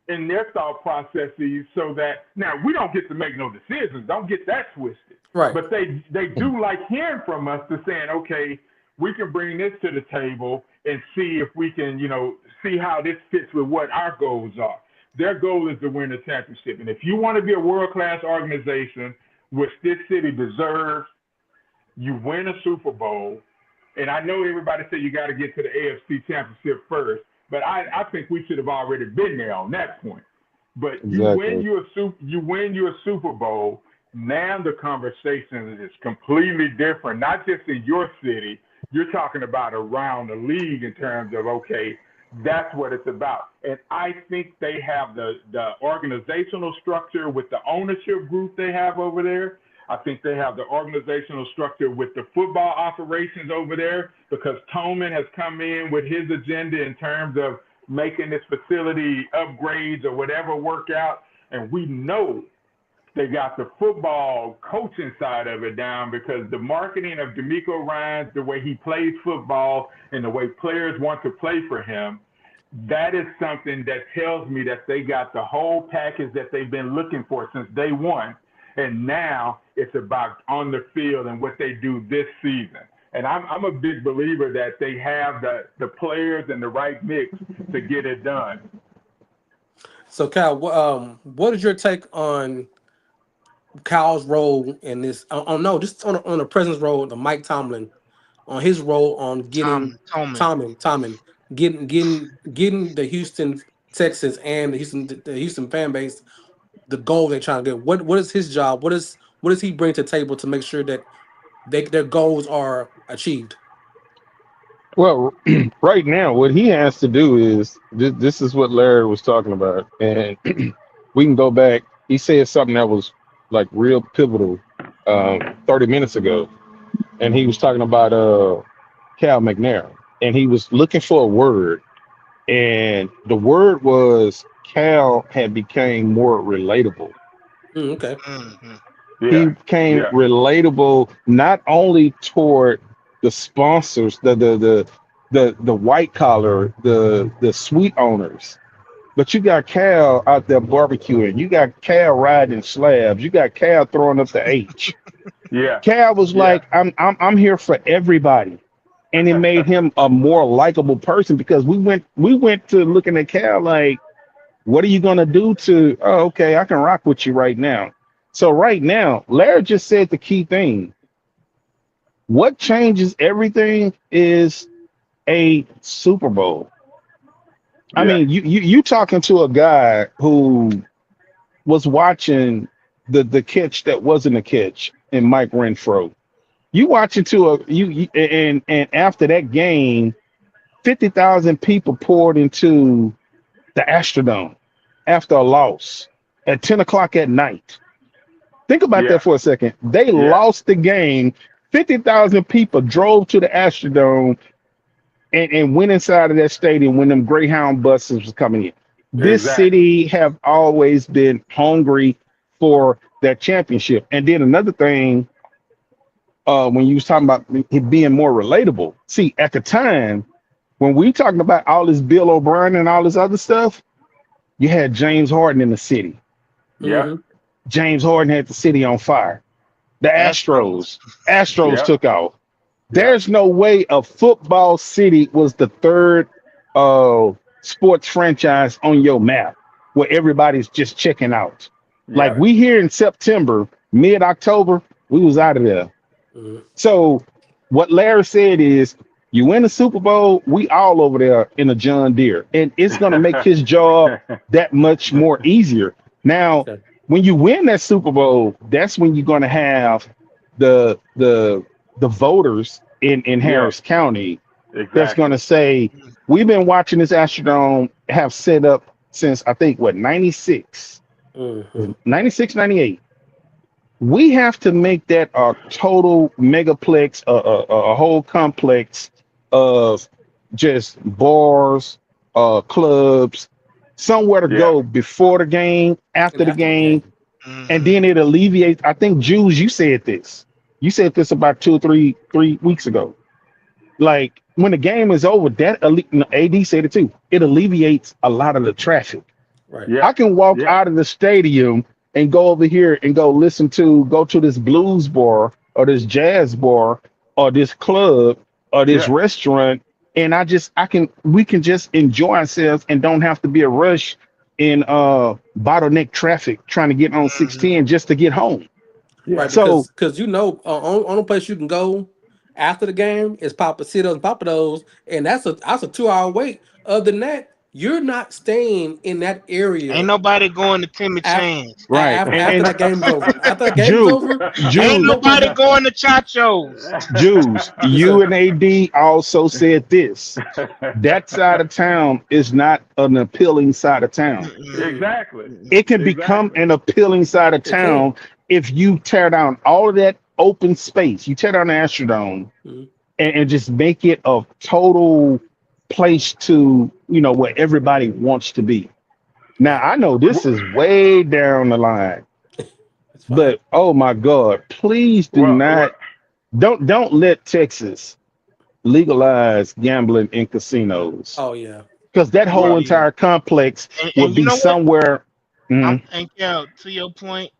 in their thought processes, so that now we don't get to make no decisions. Don't get that twisted. Right. But they do like hearing from us to saying, okay, we can bring this to the table and see if we can, see how this fits with what our goals are. Their goal is to win the championship. And if you want to be a world-class organization, which this city deserves, you win a Super Bowl. And I know everybody said you got to get to the AFC championship first, but I think we should have already been there on that point. But Exactly. you win you a Super Bowl, now the conversation is completely different, not just in your city. You're talking about around the league in terms of, okay, that's what it's about. And I think they have the organizational structure with the ownership group they have over there. I think they have the organizational structure with the football operations over there, because Tolman has come in with his agenda in terms of making this facility upgrades or whatever work out. And we know they got the football coaching side of it down, because the marketing of D'Amico Ryans, the way he plays football and the way players want to play for him, that is something that tells me that they got the whole package that they've been looking for since day one. And now it's about on the field and what they do this season. And I'm a big believer that they have the players and the right mix to get it done. So, Cal, what is your take on Cal's role in this? Just on the president's role, the Mike Tomlin, on his role on getting Tomlin getting the Houston Texans and the Houston fan base the goal they're trying to get. What is his job? What does he bring to the table to make sure that their goals are achieved? Well, right now, what he has to do is this is what Larry was talking about, and we can go back. He said something that was like real pivotal 30 minutes ago, and he was talking about Cal McNair, and he was looking for a word, and the word was Cal had became more relatable. Okay. Mhm. He became relatable not only toward the sponsors, the white collar, the suite owners, but you got Cal out there barbecuing. You got Cal riding slabs. You got Cal throwing up the H. Cal was like, I'm here for everybody. And it made him a more likable person, because we went to looking at Cal like, what are you gonna do to, oh, okay, I can rock with you right now. So right now, Larry just said the key thing. What changes everything is a Super Bowl. I mean, you talking to a guy who was watching the catch that wasn't a catch in Mike Renfro. You watching and after that game, 50,000 people poured into the Astrodome after a loss at 10 o'clock at night. Think about that for a second. They lost the game. 50,000 people drove to the Astrodome and went inside of that stadium when them Greyhound buses was coming in. This city have always been hungry for that championship. And then another thing, when you was talking about it being more relatable, see, at the time, when we talking about all this Bill O'Brien and all this other stuff, you had James Harden in the city. James Harden had the city on fire. The Astros took off. There's no way a football city was the third sports franchise on your map where everybody's just checking out. Like we here in September, mid-October, we was out of there. So what Larry said is, you win the Super Bowl, we all over there in a John Deere, and it's going to make his job that much more easier. Now, when you win that Super Bowl, that's when you're going to have the voters in Harris County that's going to say, we've been watching this Astrodome have set up since, I think, 96, 96, 98. We have to make that a total megaplex, a whole complex of just bars, clubs, somewhere to go before the game, after the game, and then it alleviates. I think, Jules, you said this. You said this about 2 or 3 weeks ago. Like, when the game is over, AD said it too. It alleviates a lot of the traffic. I can walk out of the stadium and go over here and go to this blues bar or this jazz bar or this club or this Yeah. restaurant, and we can just enjoy ourselves and don't have to be a rush in bottleneck traffic trying to get on Mhm. 610 just to get home. Right, Yeah. So because only place you can go after the game is Papacitos and Papados, and that's a 2 hour wait. Other than that, you're not staying in that Ain't area nobody going to Timmy Chan's. right, after that game is over. After that game is Jew, over, Ain't ain't Jews, nobody nobody. going to Chacho's. Jews. Yes, You sir. and AD also said this. That side of town is not an appealing side of town. Mm-mm. Mm-mm. Exactly. Mm-mm. It can become Exactly. an appealing side of It can. town if you tear down all of that open space. You tear down the Astrodome Mhm. and just make it a total place to, where everybody wants to be. Now, Right. I know this is way down the line, It's fine. but oh my God, please do Well, not, don't let Texas legalize gambling in casinos, Oh yeah. because that whole well, Yeah. entire complex And would you be know what? somewhere. I'm Mhm. and Cal, to your point,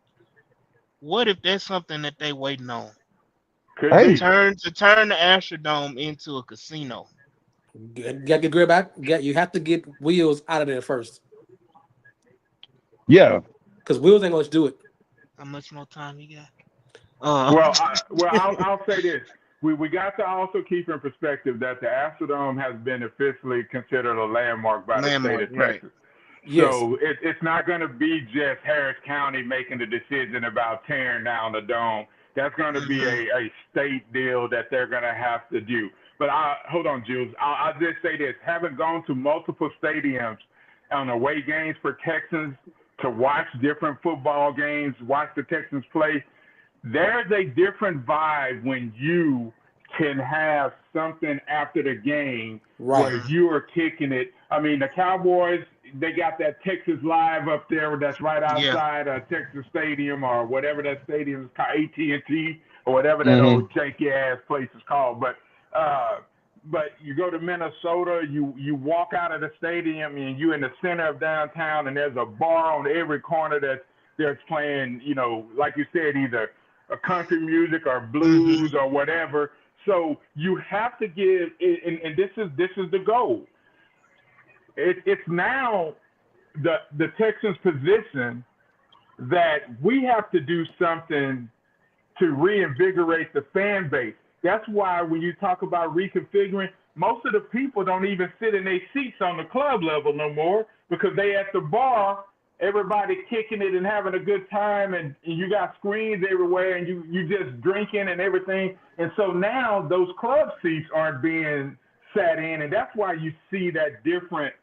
what if that's something that they waiting on? could To Hey, be. turn the Astrodome into a casino. Get your grip back. You have to get Wheels out of there first, yeah, because Wheels ain't gonna do it. How much more time you got? Well, I'll say this. We got to also keep in perspective that the Astrodome has been officially considered a landmark by the state Landmark, of right? Texas. Yes. So it's not going to be just Harris County making the decision about tearing down the dome. That's going to be Hmm. a state deal that they're going to have to do. But hold on, Jules. I'll just say this. Having gone to multiple stadiums on away games for Texans to watch different football games, watch the Texans play, there's a different vibe when you can have something after the game where Right. you are kicking it. I mean, the Cowboys, they got that Texas Live up there that's right Yeah. outside Texas Stadium or whatever that stadium is called, AT&T or whatever that hmm old janky ass place is called. But you go to Minnesota, you walk out of the stadium and you're in the center of downtown, and there's a bar on every corner that they're playing, like you said, either a country music or Hmm. blues or whatever. So you have to give, and this is the goal. It's now the Texans' position that we have to do something to reinvigorate the fan base. That's why when you talk about reconfiguring, most of the people don't even sit in their seats on the club level no more because they at the bar, everybody kicking it and having a good time, and you got screens everywhere, and you just drinking and everything. And so now those club seats aren't being sat in, and that's why you see that different.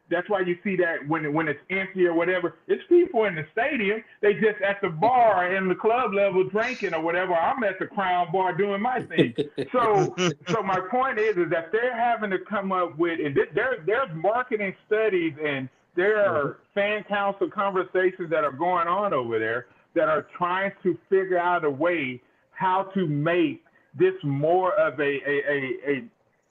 That's why you see that when it's empty or whatever, it's people in the stadium. They just at the bar in the club level drinking or whatever. I'm at the Crown Bar doing my thing. So so my point is that they're having to come up with, and there's marketing studies and there Mhm. are fan council conversations that are going on over there that are trying to figure out a way how to make this more of an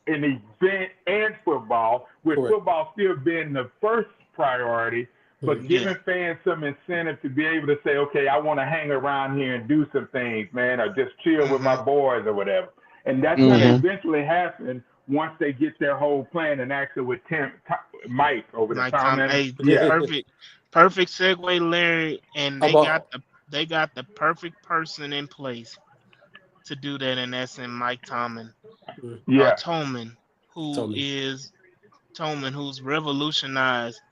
event and football, with Correct. football still being the first priority, but Mhm. Yeah. giving fans some incentive to be able to say, okay, I want to hang around here and do some things, man, or just chill with my Hmm. boys or whatever. And that's going to Yeah. hmm eventually happen once they get their whole plan and actually with Mike over the Like Tom, Tomlin. hey, Yeah, perfect segue, Larry, and How about they got the perfect person in place to do that, and that's in Mike Tomlin, mm, yeah, Toman, who Tommy? is Toman, who's revolutionized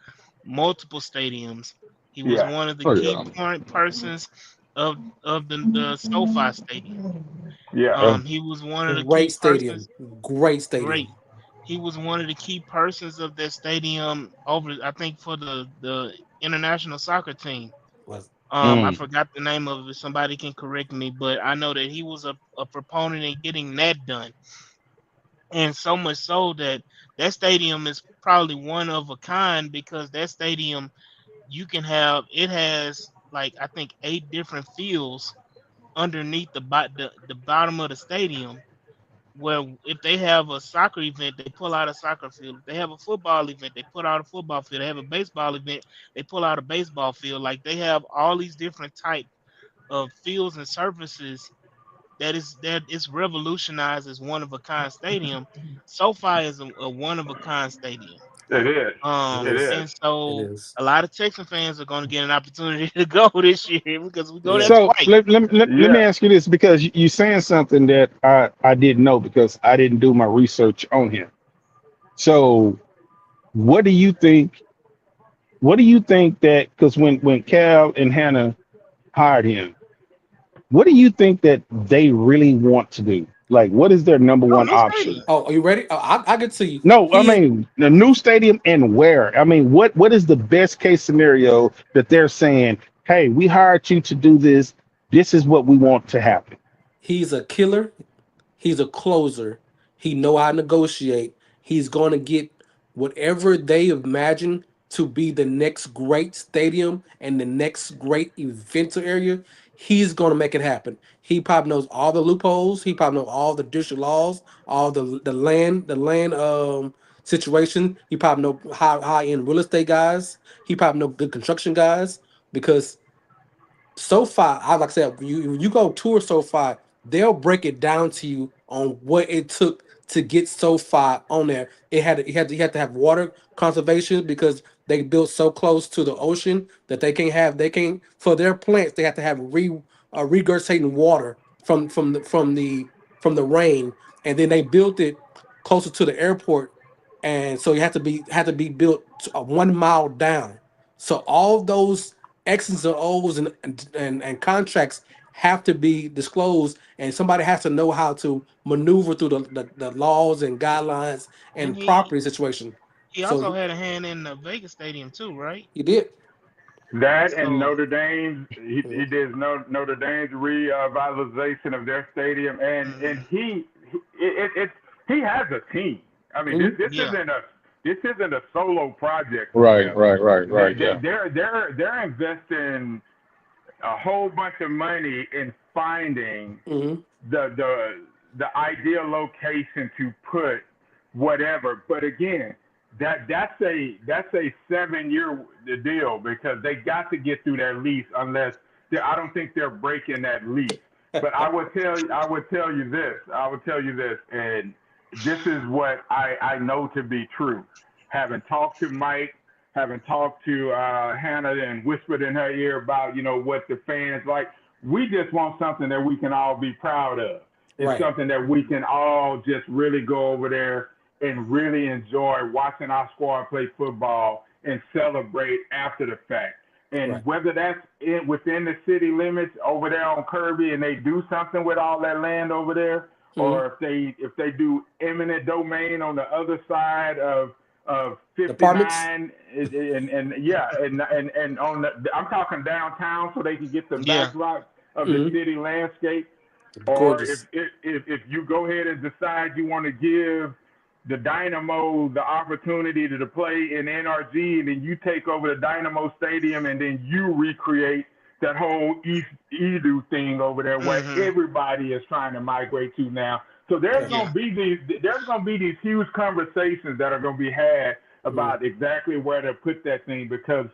multiple stadiums. He was yeah, one of the Oh key yeah. point persons of the SoFi Stadium. yeah, Yeah. He was one of the Great key stadium. persons. Great Great. stadium. He was one of the key persons of that stadium over, I think, for the international soccer team. Was I Mm. forgot the name of it. Somebody can correct me, but I know that he was a proponent in getting that done. And so much so that that stadium is probably one of a kind, because that stadium, you can have, it has like, I think, 8 different fields underneath the bottom of the stadium, where if they have a soccer event, they pull out a soccer field. If they have a football event, they put out a football field. They have a baseball event, they pull out a baseball field. Like, they have all these different type of fields and surfaces that it's revolutionized as one of a kind stadium. SoFi is a one of a kind stadium. It is. It It is. is. And It so is. a lot of Texan fans are going to get an opportunity to go this year because we go there Yeah. So twice. let me Yeah. ask you this because you're saying something that I didn't know because I didn't do my research on him. So what do you think? What do you think that because when Cal and Hannah hired him, what do you think that they really want to do? Like, what is their number Oh, one new option? stadium. Oh, are you ready? Oh, I get to you. No, I He mean the new stadium and where? I mean, what is the best case scenario that they're saying, hey, we hired you to do this. This is what we want to happen. he's a killer. He's a closer. He know how to negotiate. He's going to get whatever they imagine to be the next great stadium and the next great event area. He's going to make it happen. He probably knows all the loopholes. He probably knows all the district laws, all the land situation. He probably know high end real estate guys. He probably know good construction guys because SoFi, I like I said, when you go tour SoFi, they'll break it down to you on what it took to get SoFi on there. It had to have water conservation because they built so close to the ocean that they can't for their plants they have to have regurgitating water from the rain, and then they built it closer to the airport, and so you have to be built 1 mile down. So all those X's and O's and contracts have to be disclosed, and somebody has to know how to maneuver through the laws and guidelines And and property situation. he also So had a hand in the Vegas stadium too, right? he did. That and So Notre Dame, he Mhm. did Notre Dame's revitalization of their stadium, and mhm. he has a team. I mean, Mhm. Yeah. this isn't a solo project for Right, him. right, right, They, right. they Yeah. they're investing a whole bunch of money in finding Mhm. the ideal location to put whatever. But again, that's a 7 year deal because they got to get through their lease unless I don't think they're breaking that lease. But I would tell you this, and this is what I know to be true. Having talked to Mike, having talked to Hannah and whispered in her ear about what the fans like. We just want something that we can all be proud of, and Right. something that we can all just really go over there and really enjoy watching our squad play football and celebrate after the fact. Right. And whether that's within the city limits over there on Kirby, and they do something with all that land over there, Mhm. or if they do eminent domain on the other side of Departments. 59, and yeah, and on I'm talking downtown, so they can get the Yeah. backdrop of the Mhm. city landscape. Or Gorgeous. if you go ahead and decide you want to give the Dynamo the opportunity to play in NRG, and then you take over the Dynamo Stadium, and then you recreate that whole East Edu thing over there, where Mhm. everybody is trying to migrate to now. So Yeah. Yeah. there's gonna be these huge conversations that are gonna be had Mhm. about exactly where to put that thing, because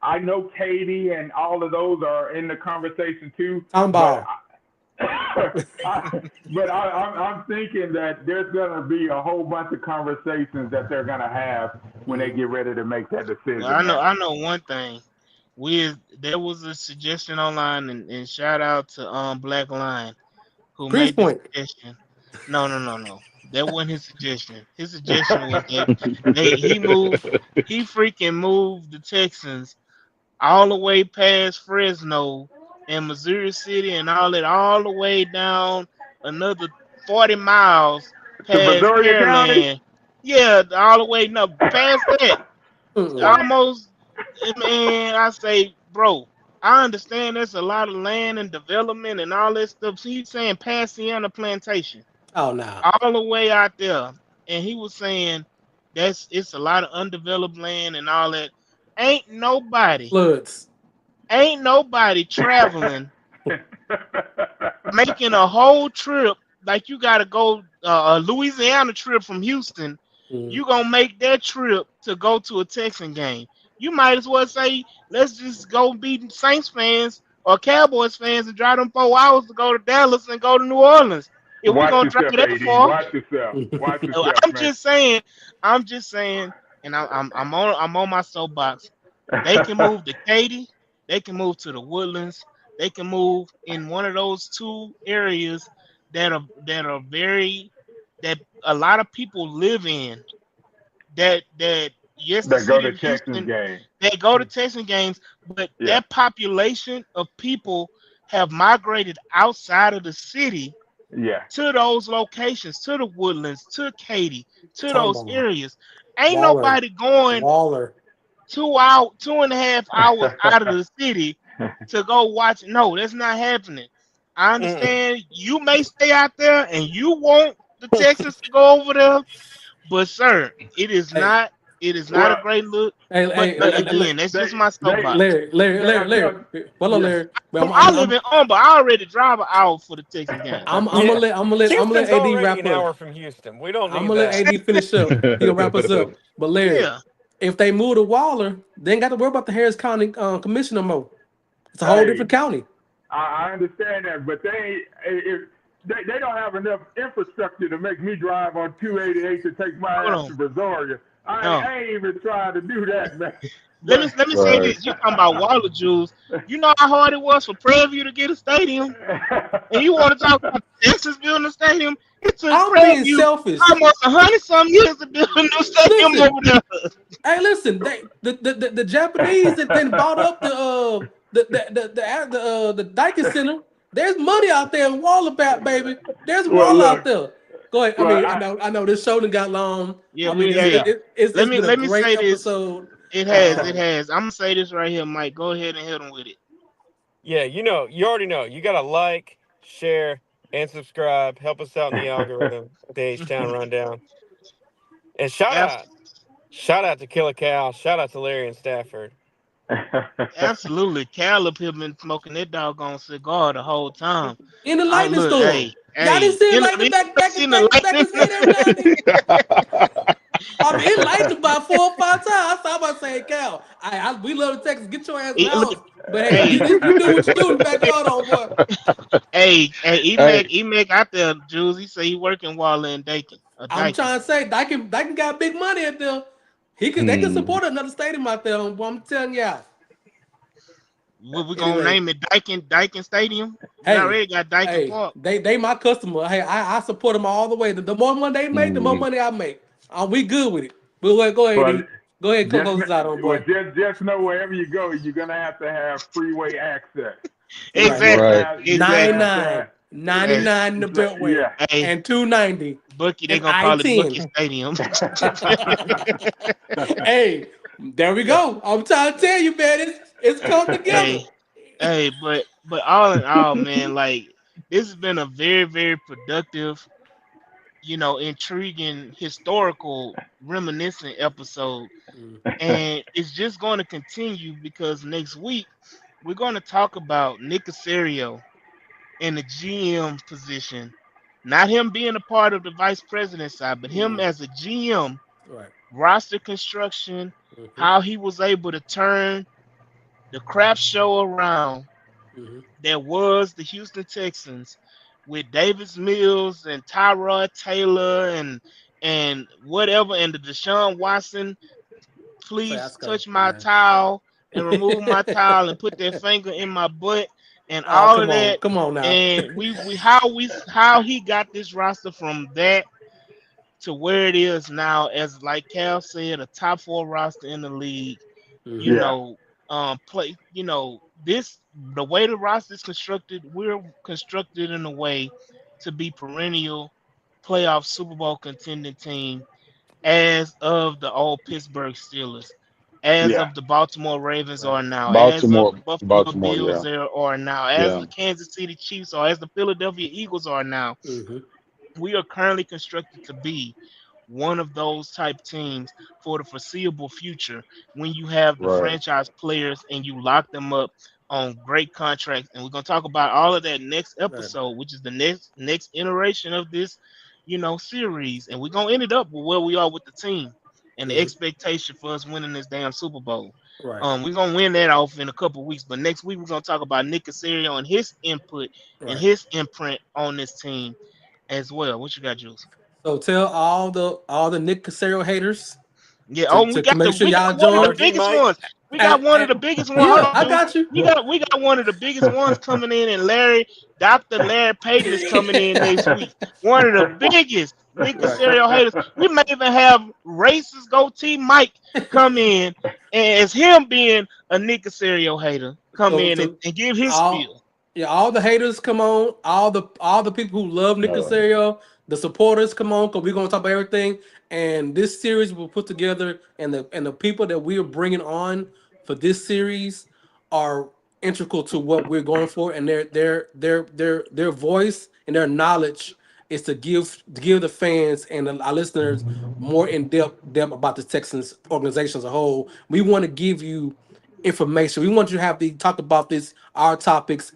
I know Katie and all of those are in the conversation too, but Townball. I'm thinking that there's going to be a whole bunch of conversations that they're going to have when they Mhm. get ready to make that Well, decision, I know man. I know one thing. There was a suggestion online, and shout out to Black Lion who Greens made the Point. suggestion. No, no, no, no. That wasn't his suggestion. His suggestion was that he freaking moved the Texans all the way past Fresno and Missouri City and all the way down another 40 miles To past Brazoria County? Pearland. Yeah, all the way no past that. Mm-mm. What? Almost, man, I say, bro, I understand there's a lot of land and development and all that stuff. So he's saying Pasadena Plantation, Oh no. all the way out there. And he was saying it's a lot of undeveloped land and all that. Ain't nobody, Floods. ain't nobody traveling, making a whole trip like you got to go a Louisiana trip from Houston. Mhm. You gonna make that trip to go to a Texan game. You might as well say, let's just go be Saints fans or Cowboys fans and drive them 4 hours to go to Dallas and go to New Orleans. If we're Watch gonna drive yourself, that AD. far, Watch yourself. Watch oh, yourself, man. I'm just saying, and I'm on my soapbox. They can move to Katy, they can move to the Woodlands, they can move in one of those two areas that are very that a lot of people live in. That yes, the That go city to of Texans Houston, game. they go to Texas games, but Yeah. that population of people have migrated outside of the city Yeah. to those locations, to the Woodlands, to Katy, to Talking those about areas. Ain't Waller. nobody going Waller. 2.5 hours out of the city to go watch. No, that's not happening. I Mm-mm. understand you may stay out there and you want the Texans to go over there, but sir, it is Hey, not. It is not a Well, great look. hey, But hey, again, that's they just my they soapbox. Larry. I'm Hold on, yeah. Larry. But I live in but I already drive an hour for the Texas game. Yeah. I'm gonna let Houston's AD already wrap an up. hour from Houston. We don't I'm need gonna let that. AD finish up. He'll wrap us up. But Larry, Yeah. if they move to Waller, they ain't got to worry about the Harris County Commission no more. It's a whole Hey, different county. I understand that, but they don't have enough infrastructure to make me drive on 288 to take my Hold ass on. to Brazoria. No. I ain't even trying to do that, man. Let me say Right. this. You talking about Waller Jews. You know how hard it was for Prairie View to get a stadium? And you want to talk about Texas building a stadium? It took I'm Prairie being View selfish. almost 100 some years to build a new stadium Listen, over there. hey, listen. The Japanese that then bought up the Daikin Center. There's money out there in Waller, baby. There's well, Waller out look, there. Go ahead. I well, mean, I know this show done got long. Yeah, I mean, yeah. let it's me been a let me great say this. episode. It has. I'm gonna say this right here, Mike. Go ahead and hit him with it. Yeah, you already know. You got to like, share, and subscribe. Help us out in the algorithm, the H-Town Rundown. And Abs- shout out to Killa Cal. Shout out to Larry and Stafford. Absolutely. Caleb here been smoking that doggone cigar the whole time. In the I lightning look, storm. Y'all didn't hey, see it in like the the seen the back his head every now and then. I mean, it lightened about 4 or 5 times. I saw about saying, Cal, we love the Texans. Get your ass in the look, house. But hey, hey, you do what you do in the backyard, old boy. hey, Hey, Emac out there, Jules. He say he working Waller and Dakin. I'm Dakin. trying to say, Dyken got big money out there. They could mm, support another stadium out there. I'm telling y'all. What we gonna Anyway, name it? Dakin Stadium. We hey, already got Dakin hey, Park. they my customer. Hey, I support them all the way. The more money they make, the more mm. money I make. We good with it. But go ahead, well, D. Go ahead, just close this out, on well, boy. just know wherever you go, you're gonna have to have freeway access. Right. Right. You're gonna have to 99, have, Hey, 99 in the Beltway, yeah. hey, and 290 Bucky. They and gonna call it Bucky I-10. Stadium. Hey, there we go. I'm trying to tell you, man, it's come together. Hey, but all in all, man, like this has been a very, very productive, intriguing, historical, reminiscent episode. Mm, And it's just going to continue because next week we're going to talk about Nick Casario in the GM position. Not him being a part of the vice president side, but him mm, as a GM, right. roster construction, Mm-hmm, how he was able to turn the crap show around mm-hmm. that was the Houston Texans with Davis Mills and Tyrod Taylor and whatever and the Deshaun Watson, Say please Oscar, touch my man. towel and remove my towel and put their finger in my butt and Oh, all of that. come on now. And how he got this roster from that to where it is now, as like Cal said, a top 4 roster in the league. You Mm-hmm. Yeah. know, this the way the roster is constructed. We're constructed in a way to be perennial playoff Super Bowl contending team, as of the old Pittsburgh Steelers, as Yeah. of the Baltimore Ravens Right. are now, as of Baltimore, the Buffalo Baltimore, Bills yeah, there are now, as yeah, the Kansas City Chiefs are, as the Philadelphia Eagles are now. Mm-hmm. We are currently constructed to be one of those type teams for the foreseeable future when you have the right. franchise players and you lock them up on great contracts. And we're gonna talk about all of that next Right. episode, which is the next iteration of this, series. And we're gonna end it up with where we are with the team and the Mm-hmm. expectation for us winning this damn Super Bowl. Right. We're gonna win that off in a couple of weeks. But next week we're gonna talk about Nick Casario and his input and Right. his imprint on this team as well. What you got, Jules? So tell all the Nick Casario haters Yeah. to, Oh, we to got make sure y'all one of the join. RG biggest Mike. ones. We got one of And the biggest ones. Hold yeah, on, I Jules. got you. We got one of the biggest ones coming in, and Dr. Larry Payton is coming in next week. One of the biggest Nick Right. Casario haters. We may even have racist goatee Mike come in, and as him being a Nick Casario hater, come So in so and give his all spiel. yeah, all the haters come on, all the people who love Nick Casario, the supporters come on, because we're gonna talk about everything. And this series will put together, and the people that we are bringing on for this series are integral to what we're going for, and their voice and their knowledge is to give the fans and our listeners more in depth about the Texans organization as a whole. We want to give you information. We want you to have the talk about this, our topics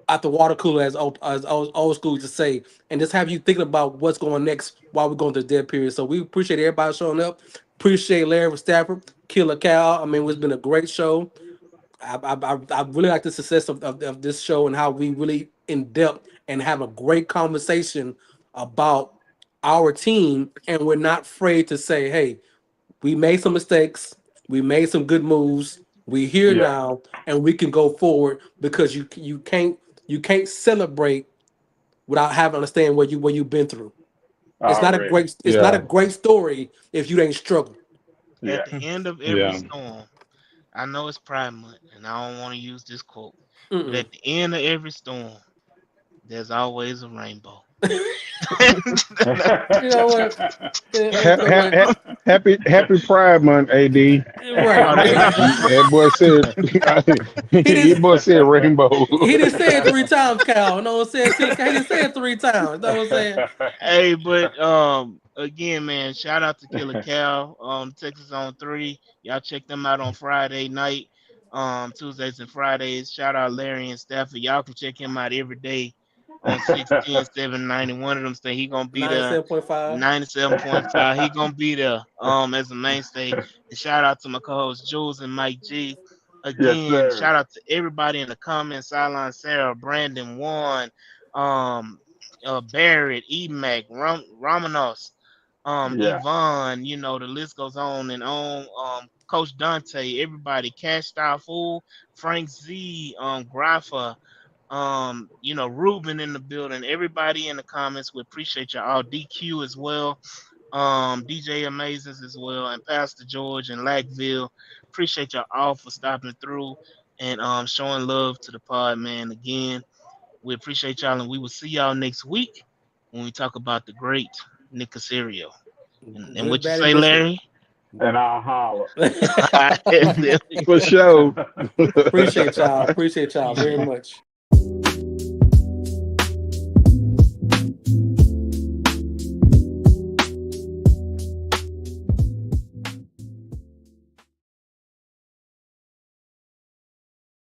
at the water cooler, as old school used to say, and just have you thinking about what's going next while we're going through the dead period. So we appreciate everybody showing up. Appreciate Larry Stafford, Killa Cal. I mean, it's been a great show. I really like the success of this show and how we really in depth and have a great conversation about our team, and we're not afraid to say, hey, we made some mistakes. We made some good moves. We're here Yeah, now, and we can go forward, because you can't celebrate without having understand what you've been through. already. It's not a Yeah, great story if you ain't struggled. At Yeah, the end of every yeah. storm, I know it's Pride Month, and I don't want to use this quote, but Mm-mm. at the end of every storm, there's always a rainbow. You know what? You Ha- know ha- what? ha- happy Pride Month, AD. Right. Oh, that, That boy said, He your just boy said rainbow. he didn't say it 3 times, Cal. You know what I'm saying? He didn't say it 3 times. You know what I'm saying? hey, but again, man, shout out to Killa Cal, Texas on 3. Y'all check them out on Friday night, Tuesdays and Fridays. Shout out Larry and Stafford. Y'all can check him out every day on 610, 790. One of them say he gonna be there. 97.5. 97.5. He gonna be there as a mainstay. And shout out to my co-hosts Jules and Mike G. Yes, Again, sir. shout out to everybody in the comments, Sideline Sarah, Brandon Warren, um, Barrett, Emac, Romanos, Yeah, Yvonne, the list goes on and on. Coach Dante, everybody, Cash Style Fool, Frank Z, Graffa, Ruben in the building, everybody in the comments. We appreciate y'all. DQ as well, DJ Amazings as well, and Pastor George and Lackville. Appreciate y'all all for stopping through and showing love to the pod, man. Again, we appreciate y'all, and we will see y'all next week when we talk about the great Nick Casario. And Good, what you bad, and say, different. Larry? and I'll holler. There we For go. sure. Appreciate y'all. Appreciate y'all very much.